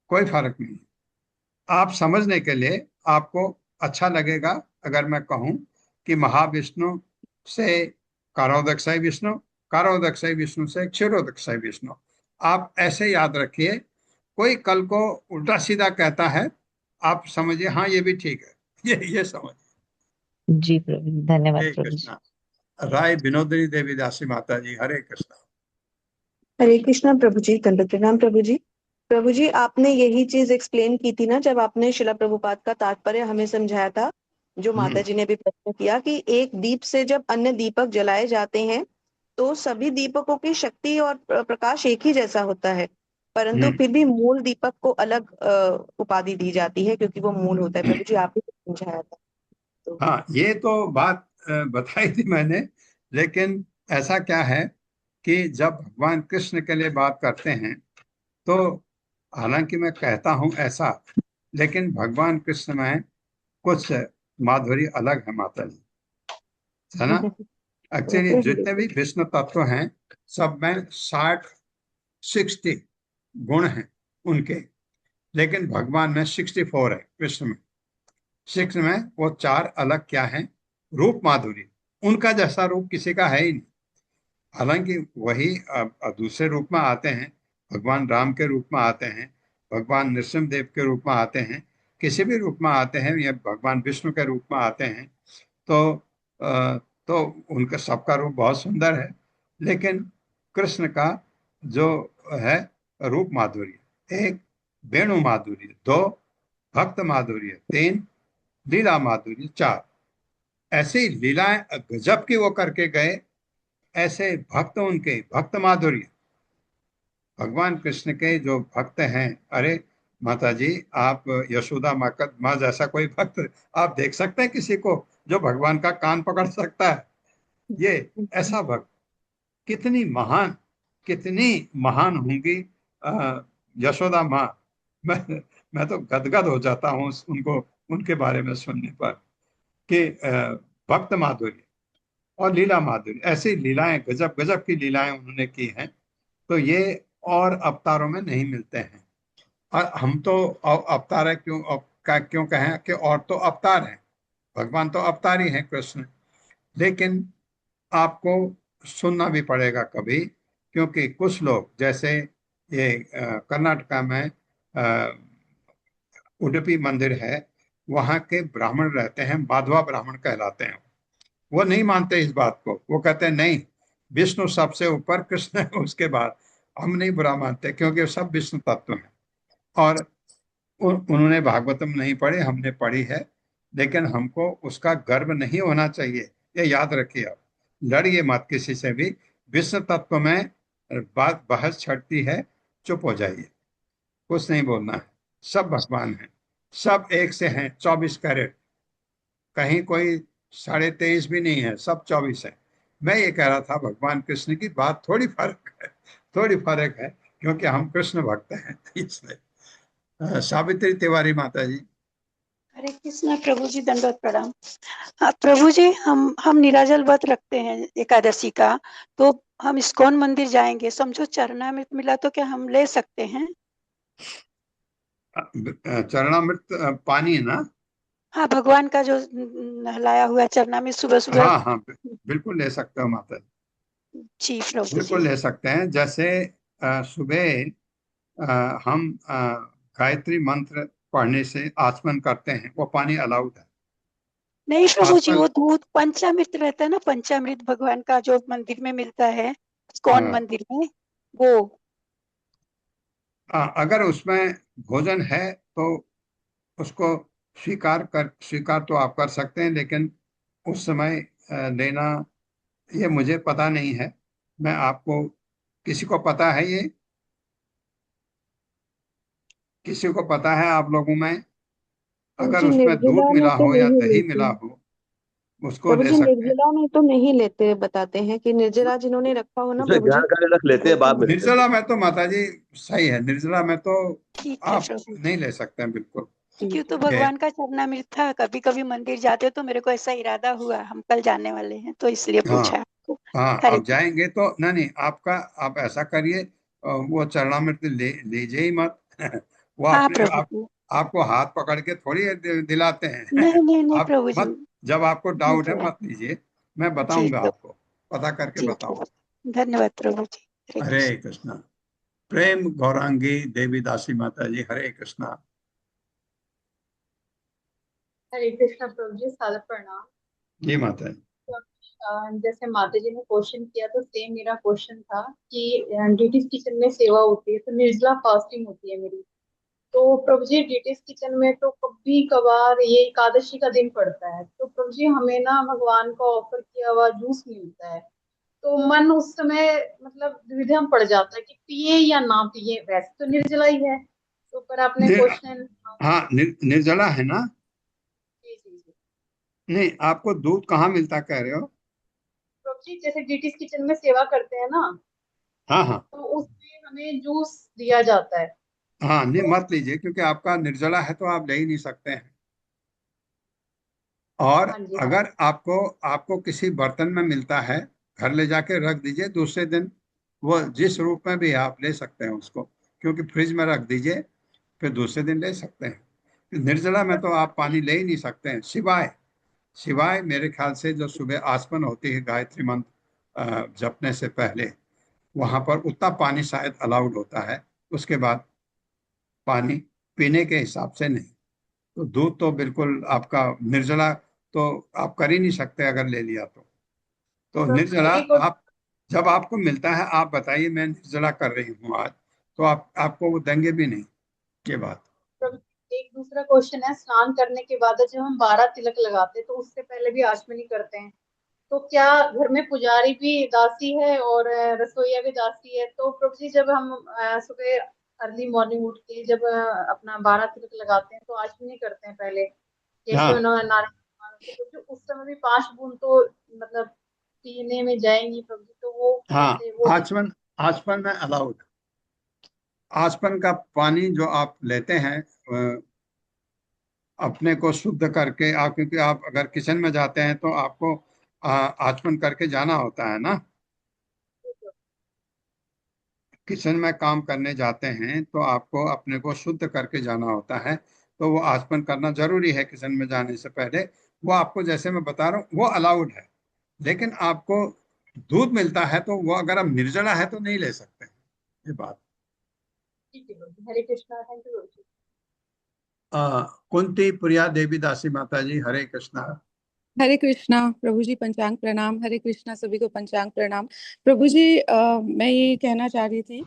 कोई फर्क नहीं। आप समझने के लिए आपको अच्छा लगेगा अगर मैं कहूं कि महाविष्णु से कारोदक्षाई विष्णु, कारोदक्षाई विष्णु से क्षीरोदक्षाई विष्णु। आप ऐसे याद रखिए, कोई कल को उल्टा सीधा कहता है, आप समझिए हाँ ये भी ठीक है, ये समझ। जी प्रभु जी, धन्यवाद हरे प्रभु जी। कृष्णा। राय विनोदनी देवी दासी माता जी, हरे कृष्णा। हरे कृष्णा प्रभु जी, दंडवत प्रणाम प्रभु जी। प्रभु जी, आपने यही चीज एक्सप्लेन की थी ना जब आपने शिला प्रभुपाद का तात्पर्य हमें समझाया था, जो माता जी ने भी प्रश्न किया कि एक दीप से जब अन्य दीपक जलाए जाते हैं तो सभी दीपकों की शक्ति और प्रकाश एक ही जैसा होता है, परंतु फिर भी मूल दीपक को अलग उपाधि दी जाती है क्योंकि वो मूल होता है। प्रभु जी, आप ही समझाया था तो। हाँ, ये तो बात बताई थी मैंने, लेकिन ऐसा क्या है कि जब भगवान कृष्ण के लिए बात करते हैं तो हालांकि मैं कहता हूं ऐसा, लेकिन भगवान कृष्ण में कुछ माधुर्य अलग है माता जी, है ना। एक्चुअली जितने भी विष्णु तत्व हैं सब में 60 गुण हैं उनके, लेकिन भगवान में 64 है, कृष्ण में 6 में वो 4 अलग क्या है, रूप माधुरी, उनका जैसा रूप किसी का है ही नहीं। हालांकि वही दूसरे रूप में आते हैं, भगवान राम के रूप में आते हैं, भगवान नृसिंह देव के रूप में आते हैं, किसी भी रूप में आते हैं, या भगवान विष्णु के रूप में आते हैं, तो तो उनका सबका रूप बहुत सुंदर है। लेकिन कृष्ण का जो है रूप माधुर्य, 1 वेणु माधुर्य, 2 भक्त माधुर्य, 3 लीला माधुर्य, 4 ऐसी लीलाएं गजब की वो करके गए, ऐसे भक्त उनके भक्त माधुर्य, भगवान कृष्ण के जो भक्त हैं, अरे माता जी, आप यशोदा माँ जैसा कोई भक्त आप देख सकते हैं किसी को जो भगवान का कान पकड़ सकता है? ये ऐसा भक्त कितनी महान होंगी यशोदा माँ। मैं तो गदगद हो जाता हूँ उनको, उनके बारे में सुनने पर कि भक्त माधुर्य और लीला माधुर्य, ऐसी लीलाएं, गजब गजब की लीलाएं उन्होंने की हैं, तो ये और अवतारों में नहीं मिलते हैं। और हम तो अवतार है क्यों कहें कि और तो अवतार हैं, भगवान तो अवतार ही हैं कृष्ण। लेकिन आपको सुनना भी पड़ेगा कभी, क्योंकि कुछ लोग जैसे ये कर्नाटका में उडुपी मंदिर है, वहां के ब्राह्मण रहते हैं, माधवा ब्राह्मण कहलाते हैं। वो नहीं मानते इस बात को, वो कहते हैं नहीं, विष्णु सबसे ऊपर, कृष्ण है उसके बाद। हम नहीं बुरा मानते, क्योंकि सब विष्णु तत्व हैं। और उन्होंने भागवतम नहीं पढ़ी, हमने पढ़ी है, लेकिन हमको उसका गर्व नहीं होना चाहिए, ये याद रखिए। आप लड़िए मत किसी से भी, विष्णु तत्व में बात बहस छड़ती है, चुप हो जाइए, कुछ नहीं बोलना है। सब भगवान हैं, सब एक से हैं, 24 कैरेट, कहीं कोई 23.5 भी नहीं है, सब 24 है। मैं ये कह रहा था भगवान कृष्ण की बात थोड़ी फर्क है, थोड़ी फर्क है, क्योंकि हम कृष्ण भक्त हैं इसलिए। सावित्री तिवारी माता जी। हरे कृष्णा प्रभु जी, दंडवत प्रणाम। प्रभु जी, हम निराजल व्रत रखते हैं एकादशी का, तो हम इस्कॉन मंदिर जाएंगे, समझो चरणामृत मिला तो क्या हम ले सकते हैं? चरणामृत पानी है ना? हाँ, भगवान का जो नहलाया हुआ चरणामृत सुबह सुबह। हाँ हाँ, बिल्कुल ले सकते हो माता जी, जी प्रभु बिल्कुल जी। ले सकते हैं। जैसे सुबह हम गायत्री मंत्र पढ़ने से आचमन करते हैं, वो पानी अलाउड है। नहीं प्रभु जी, आजकल वो दूध पंचामृत रहता है ना, पंचामृत भगवान का जो मंदिर में मिलता है, इस्कॉन मंदिर में, वो। अगर उसमें भोजन है तो उसको स्वीकार तो आप कर सकते हैं, लेकिन उस समय लेना, ये मुझे पता नहीं है। मैं आपको, किसी को पता है ये? किसी को पता है आप लोगों में? प्रभु अगर जी उसमें दूध निर्जला में मिला तो हो या नहीं दही लेते। मिला हो, उसको प्रभु ले जी सकते हैं। निर्जला में तो नहीं लेते, बताते हैं कि निर्जला जिन्होंने रखा हो ना उसे प्रभु जी, ज्ञान कार्य रख लेते हैं, बाद में लेते हैं। निर्जला में तो माता जी सही है, निर्जला में तो ठीक है आप प्रभु। नहीं ले सकते हैं बिल्कुल। क्यों तो ये भगवान का चरणामृत था, कभी कभी मंदिर जाते तो मेरे को ऐसा इरादा हुआ, हम कल जाने वाले हैं, तो इसलिए हाँ पूछा आपको। हाँ, हरे आप जाएंगे तो नहीं नहीं, आप ऐसा करिए, वो चरणामृत लीजिए ही मत। वो हाँ अपने प्रभु आप जी। आपको हाथ पकड़ के थोड़ी दिलाते हैं। नहीं नहीं नहीं आप प्रभु जी। मत, जब आपको डाउट ठीक है है। मत लीजिए, मैं जी बताऊंगा प्रभु। आपको, पता करके ठीक है, बताऊंगा। धन्यवाद प्रभु जी। हरे हरे कृष्ण। कृष्णा। प्रेम गौरांगी देवी दासी माता जी, हरे कृष्णा। हरे कृष्णा प्रभु जी, सादर प्रणाम। जी माता जी। जैसे माता जी ने क्वेश्चन किया, तो सेम मेरा क्वेश्चन था कि ड्यूटीज किचन में सेवा होती है तो निर्जला फास्टिंग होती है मेरी। तो प्रभु जी ड्यूटीज किचन में तो कभी कभार ये एकादशी का दिन पड़ता है, तो प्रभु जी हमें ना भगवान का ऑफर किया हुआ जूस मिलता है, तो मन उस समय मतलब द्विधा में पड़ जाता है कि पिए या ना पिए, वैसे तो निर्जला ही है। तो पर आपने नि, क्वेश्चन। हाँ, निर्जला है ना? जी जी जी। नहीं, आपको दूध कहाँ मिलता कह रहे हो? प्रभु जी जैसे ड्यूटीज किचन में सेवा करते हैं ना, हाँ हाँ तो उसमें हमें जूस दिया जाता है। हाँ, नहीं तो मत लीजिए, क्योंकि आपका निर्जला है तो आप ले ही नहीं सकते हैं। और हाँ जी हाँ। अगर आपको आपको किसी बर्तन में मिलता है, घर ले जाके रख दीजिए, दूसरे दिन वो जिस रूप में भी आप ले सकते हैं उसको, क्योंकि फ्रिज में रख दीजिए, फिर दूसरे दिन ले सकते हैं। निर्जला में तो आप पानी ले ही नहीं सकते हैं, सिवाय सिवाय मेरे ख्याल से जो सुबह आसमन होती है गायत्री मंत्र जपने से पहले, वहां पर उतना पानी शायद अलाउड होता है, उसके बाद पानी पीने के हिसाब से नहीं। तो दूध तो बिल्कुल आपका निर्जला तो आप कर ही नहीं सकते अगर ले लिया तो प्रभु जी निर्जला एक और आप, जब आपको मिलता है आप बताइए मैं निर्जला कर रही हूँ आज, तो आप आपको वो देंगे भी नहीं ये बात। प्रभु जी, एक दूसरा क्वेश्चन है, स्नान करने के बाद जब हम 12 तिलक लगाते हैं तो उससे पहले भी आचमनी करते हैं, तो क्या घर में पुजारी भी दासी है और रसोईया भी दासी है? तो प्रभु जी जब हम सुबह अर्ली मॉर्निंग उठ के जब अपना 12 तिलक लगाते हैं तो आचमनी करते हैं पहले, जैसे हाँ उन्होंने नारायण भगवान को, तो जो उस समय भी 5 बूंद तो मतलब पीने में जाएंगी प्रभु जी, तो वो हाँ, कैसे वो? आचमन आचमन में अलाउड। आचमन का पानी जो आप लेते हैं अपने को शुद्ध करके, आप क्योंकि आप अगर किचन में जाते हैं तो आपको आचमन करके जाना होता है ना। किचन में काम करने जाते हैं तो आपको अपने को शुद्ध करके जाना होता है, तो वो आचमन करना जरूरी है किचन में जाने से पहले। वो आपको जैसे मैं बता रहा हूँ वो अलाउड है। लेकिन आपको दूध मिलता है तो वो अगर आप निर्जला है तो नहीं ले सकते हैं, ये बात। ठीक है प्रभु जी, हरे कृष्णा, थैंक यू प्रभु जी। कुंती प्रिया देवी दासी माता जी, हरे कृष्णा। हरे कृष्णा प्रभु जी, पंचांग प्रणाम। हरे कृष्णा, सभी को पंचांग प्रणाम। प्रभु जी मैं ये कहना चाह रही थी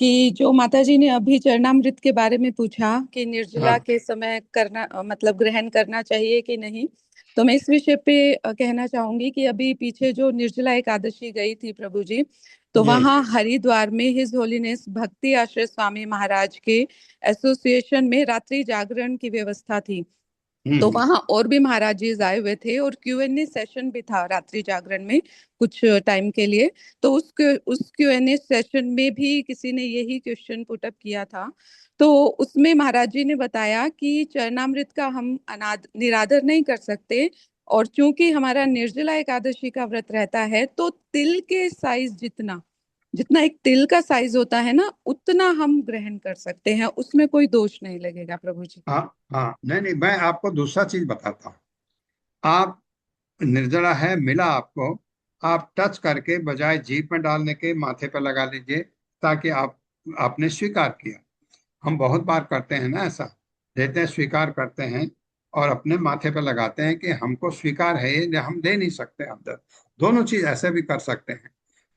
कि जो माता जी ने अभी चरणामृत के बारे में पूछा कि निर्जला हाँ के समय करना मतलब ग्रहण करना चाहिए कि नहीं, तो मैं इस विषय पे कहना चाहूंगी कि अभी पीछे जो निर्जला एकादशी गई थी प्रभु जी, तो जी। वहाँ हरिद्वार में हिज होलीनेस भक्ति आश्रय स्वामी महाराज के एसोसिएशन में रात्रि जागरण की व्यवस्था थी। तो वहां और भी महाराज जी आए हुए थे और Q&A सेशन भी था रात्रि जागरण में कुछ टाइम के लिए। तो उस Q&A सेशन में भी किसी ने यही क्वेश्चन पुटअप किया था। तो उसमें महाराज जी ने बताया कि चरणामृत का हम निरादर नहीं कर सकते, और चूंकि हमारा निर्जला एकादशी का व्रत रहता है तो तिल के साइज जितना जितना एक तिल का साइज होता है ना, उतना हम ग्रहण कर सकते हैं, उसमें कोई दोष नहीं लगेगा प्रभु जी। हाँ हाँ, नहीं नहीं, मैं आपको दूसरा चीज बताता हूँ। आप निर्जला है मिला आपको, आप टच करके बजाय जीभ में डालने के माथे पर लगा लीजिए, ताकि आपने स्वीकार किया। हम बहुत बार करते हैं ना ऐसा, देते हैं स्वीकार करते हैं और अपने माथे पर लगाते हैं कि हमको स्वीकार है ये, हम दे नहीं सकते अंदर। दोनों चीज ऐसे भी कर सकते हैं।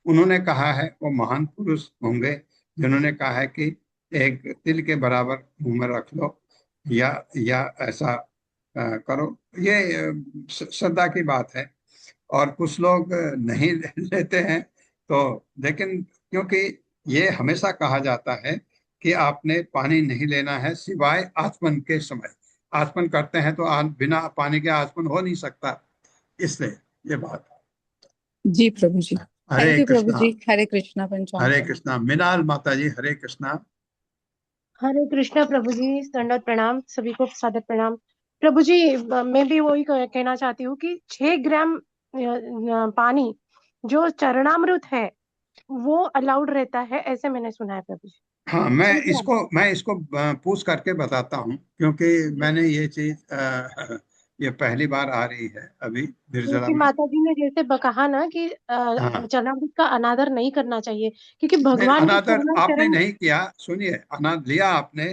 उन्होंने कहा है, वो महान पुरुष होंगे जिन्होंने कहा है कि एक तिल के बराबर मुंह में रख लो, या ऐसा करो। ये श्रद्धा की बात है। और कुछ लोग नहीं लेते हैं, तो लेकिन क्योंकि ये हमेशा कहा जाता है कि आपने पानी नहीं लेना है सिवाय आचमन के समय। आचमन करते हैं तो बिना पानी के आचमन हो नहीं सकता, इसलिए ये बात। जी प्रभु जी, हरे थैंक यू प्रभु कृष्णा। जी। हरे कृष्णा, पंचांग हरे प्रणाम। कृष्णा। मिनाल माता जी, हरे कृष्णा। हरे कृष्णा प्रभु जी, दंडवत प्रणाम, सभी को सादर प्रणाम। प्रभु जी मैं भी वही कहना चाहती हूँ कि 6 ग्राम पानी जो चरणामृत है वो अलाउड रहता है, ऐसे मैंने सुना है प्रभु जी। हाँ, सही है? मैं इसको पूछ करके बताता हूँ, क्योंकि मैंने ये चीज ये पहली बार आ रही है अभी निर्जला क्योंकि में। माता जी ने जैसे कहा ना कि हाँ, चरणामृत का अनादर नहीं करना चाहिए, क्योंकि नहीं, भगवान के अनादर चरण आपने चरण नहीं किया। सुनिए, अनादर लिया आपने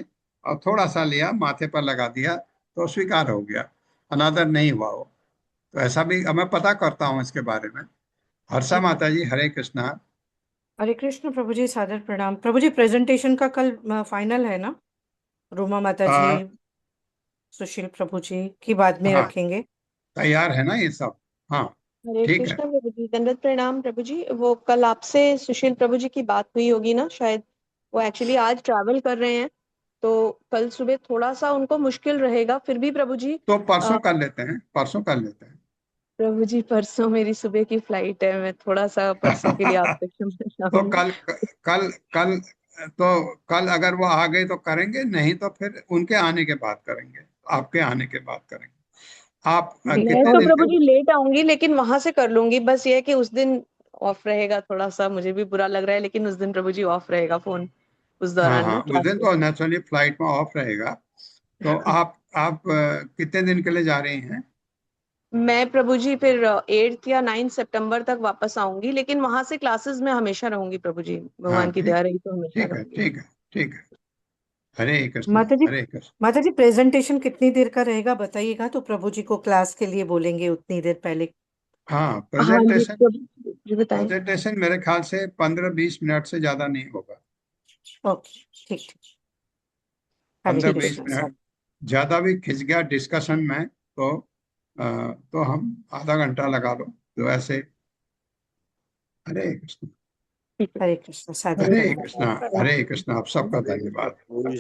और थोड़ा सा लिया, माथे पर लगा दिया तो स्वीकार हो गया, अनादर नहीं हुआ वो। तो ऐसा भी अब मैं पता करता हूँ इसके बारे में। हर्षा जी माता जी, हरे कृष्णा। हरे कृष्ण प्रभु जी, सादर प्रणाम प्रभु जी। प्रेजेंटेशन का कल फाइनल है ना? रूमा माता जी, आ, सुशील प्रभु जी की बाद में हाँ, रखेंगे। तैयार है ना ये सब? हाँ, हरे ठीक है। कृष्णा प्रभु जी, दंडवत प्रणाम प्रभु जी। वो कल आपसे सुशील प्रभु जी की बात हुई होगी ना शायद। वो एक्चुअली आज ट्रैवल कर रहे हैं, तो कल सुबह थोड़ा सा उनको मुश्किल रहेगा। फिर भी प्रभु जी तो परसों कर लेते हैं, परसों कर लेते हैं। प्रभु जी परसों मेरी सुबह की फ्लाइट है, मैं थोड़ा सा परसों के लिए आपसे क्षमा तो चाहूंगी। कल कल तो कल अगर वो आ गए तो करेंगे, नहीं तो फिर उनके आने के बाद करेंगे, आपके आने के बाद करेंगे। आप मैं कितने तो दिन प्रभु के? जी लेट आऊंगी, लेकिन वहां से कर लूंगी। बस ये है कि उस दिन ऑफ रहेगा। थोड़ा सा मुझे भी बुरा लग रहा है, लेकिन उस दिन प्रभु जी ऑफ रहेगा फोन, उस हाँ दौरान हाँ, ना उस दिन क्लासेस। तो नेचुरली फ्लाइट में ऑफ रहेगा। तो आप कितने दिन के लिए जा रही हैं? मैं प्रभु जी फिर 8 या 9 सितंबर तक वापस आऊंगी, लेकिन वहां से क्लासेस में हमेशा रहूंगी प्रभु जी। हाँ, भगवान की ठीक दया रही तो हमेशा ठीक है, रहूंगी। ठीक है, ठीक है। हरे कृष्णा, माता जी, हरे कृष्णा। माता जी प्रेजेंटेशन कितनी देर का रहेगा बताइएगा, तो प्रभु जी को क्लास के लिए बोलेंगे उतनी देर पहले। हाँ, हाँ जी प्रेजेंटेशन प्रभु जी बताएं। प्रेजेंटेशन मेरे ख्याल से 15-20 मिनट से ज्यादा नहीं होगा। ओके, ठीक ठीक। हरे 15-20 कृष्ण मिनट साहब। ज्यादा भी खिंच गया डिस्कशन में तो तो हम आधा घंटा लगा लो। तो ऐसे हरे कृष्ण हरे कृष्ण सादर हरे प्रणाम कृष्ण हरे कृष्ण। आप सबका धन्यवाद।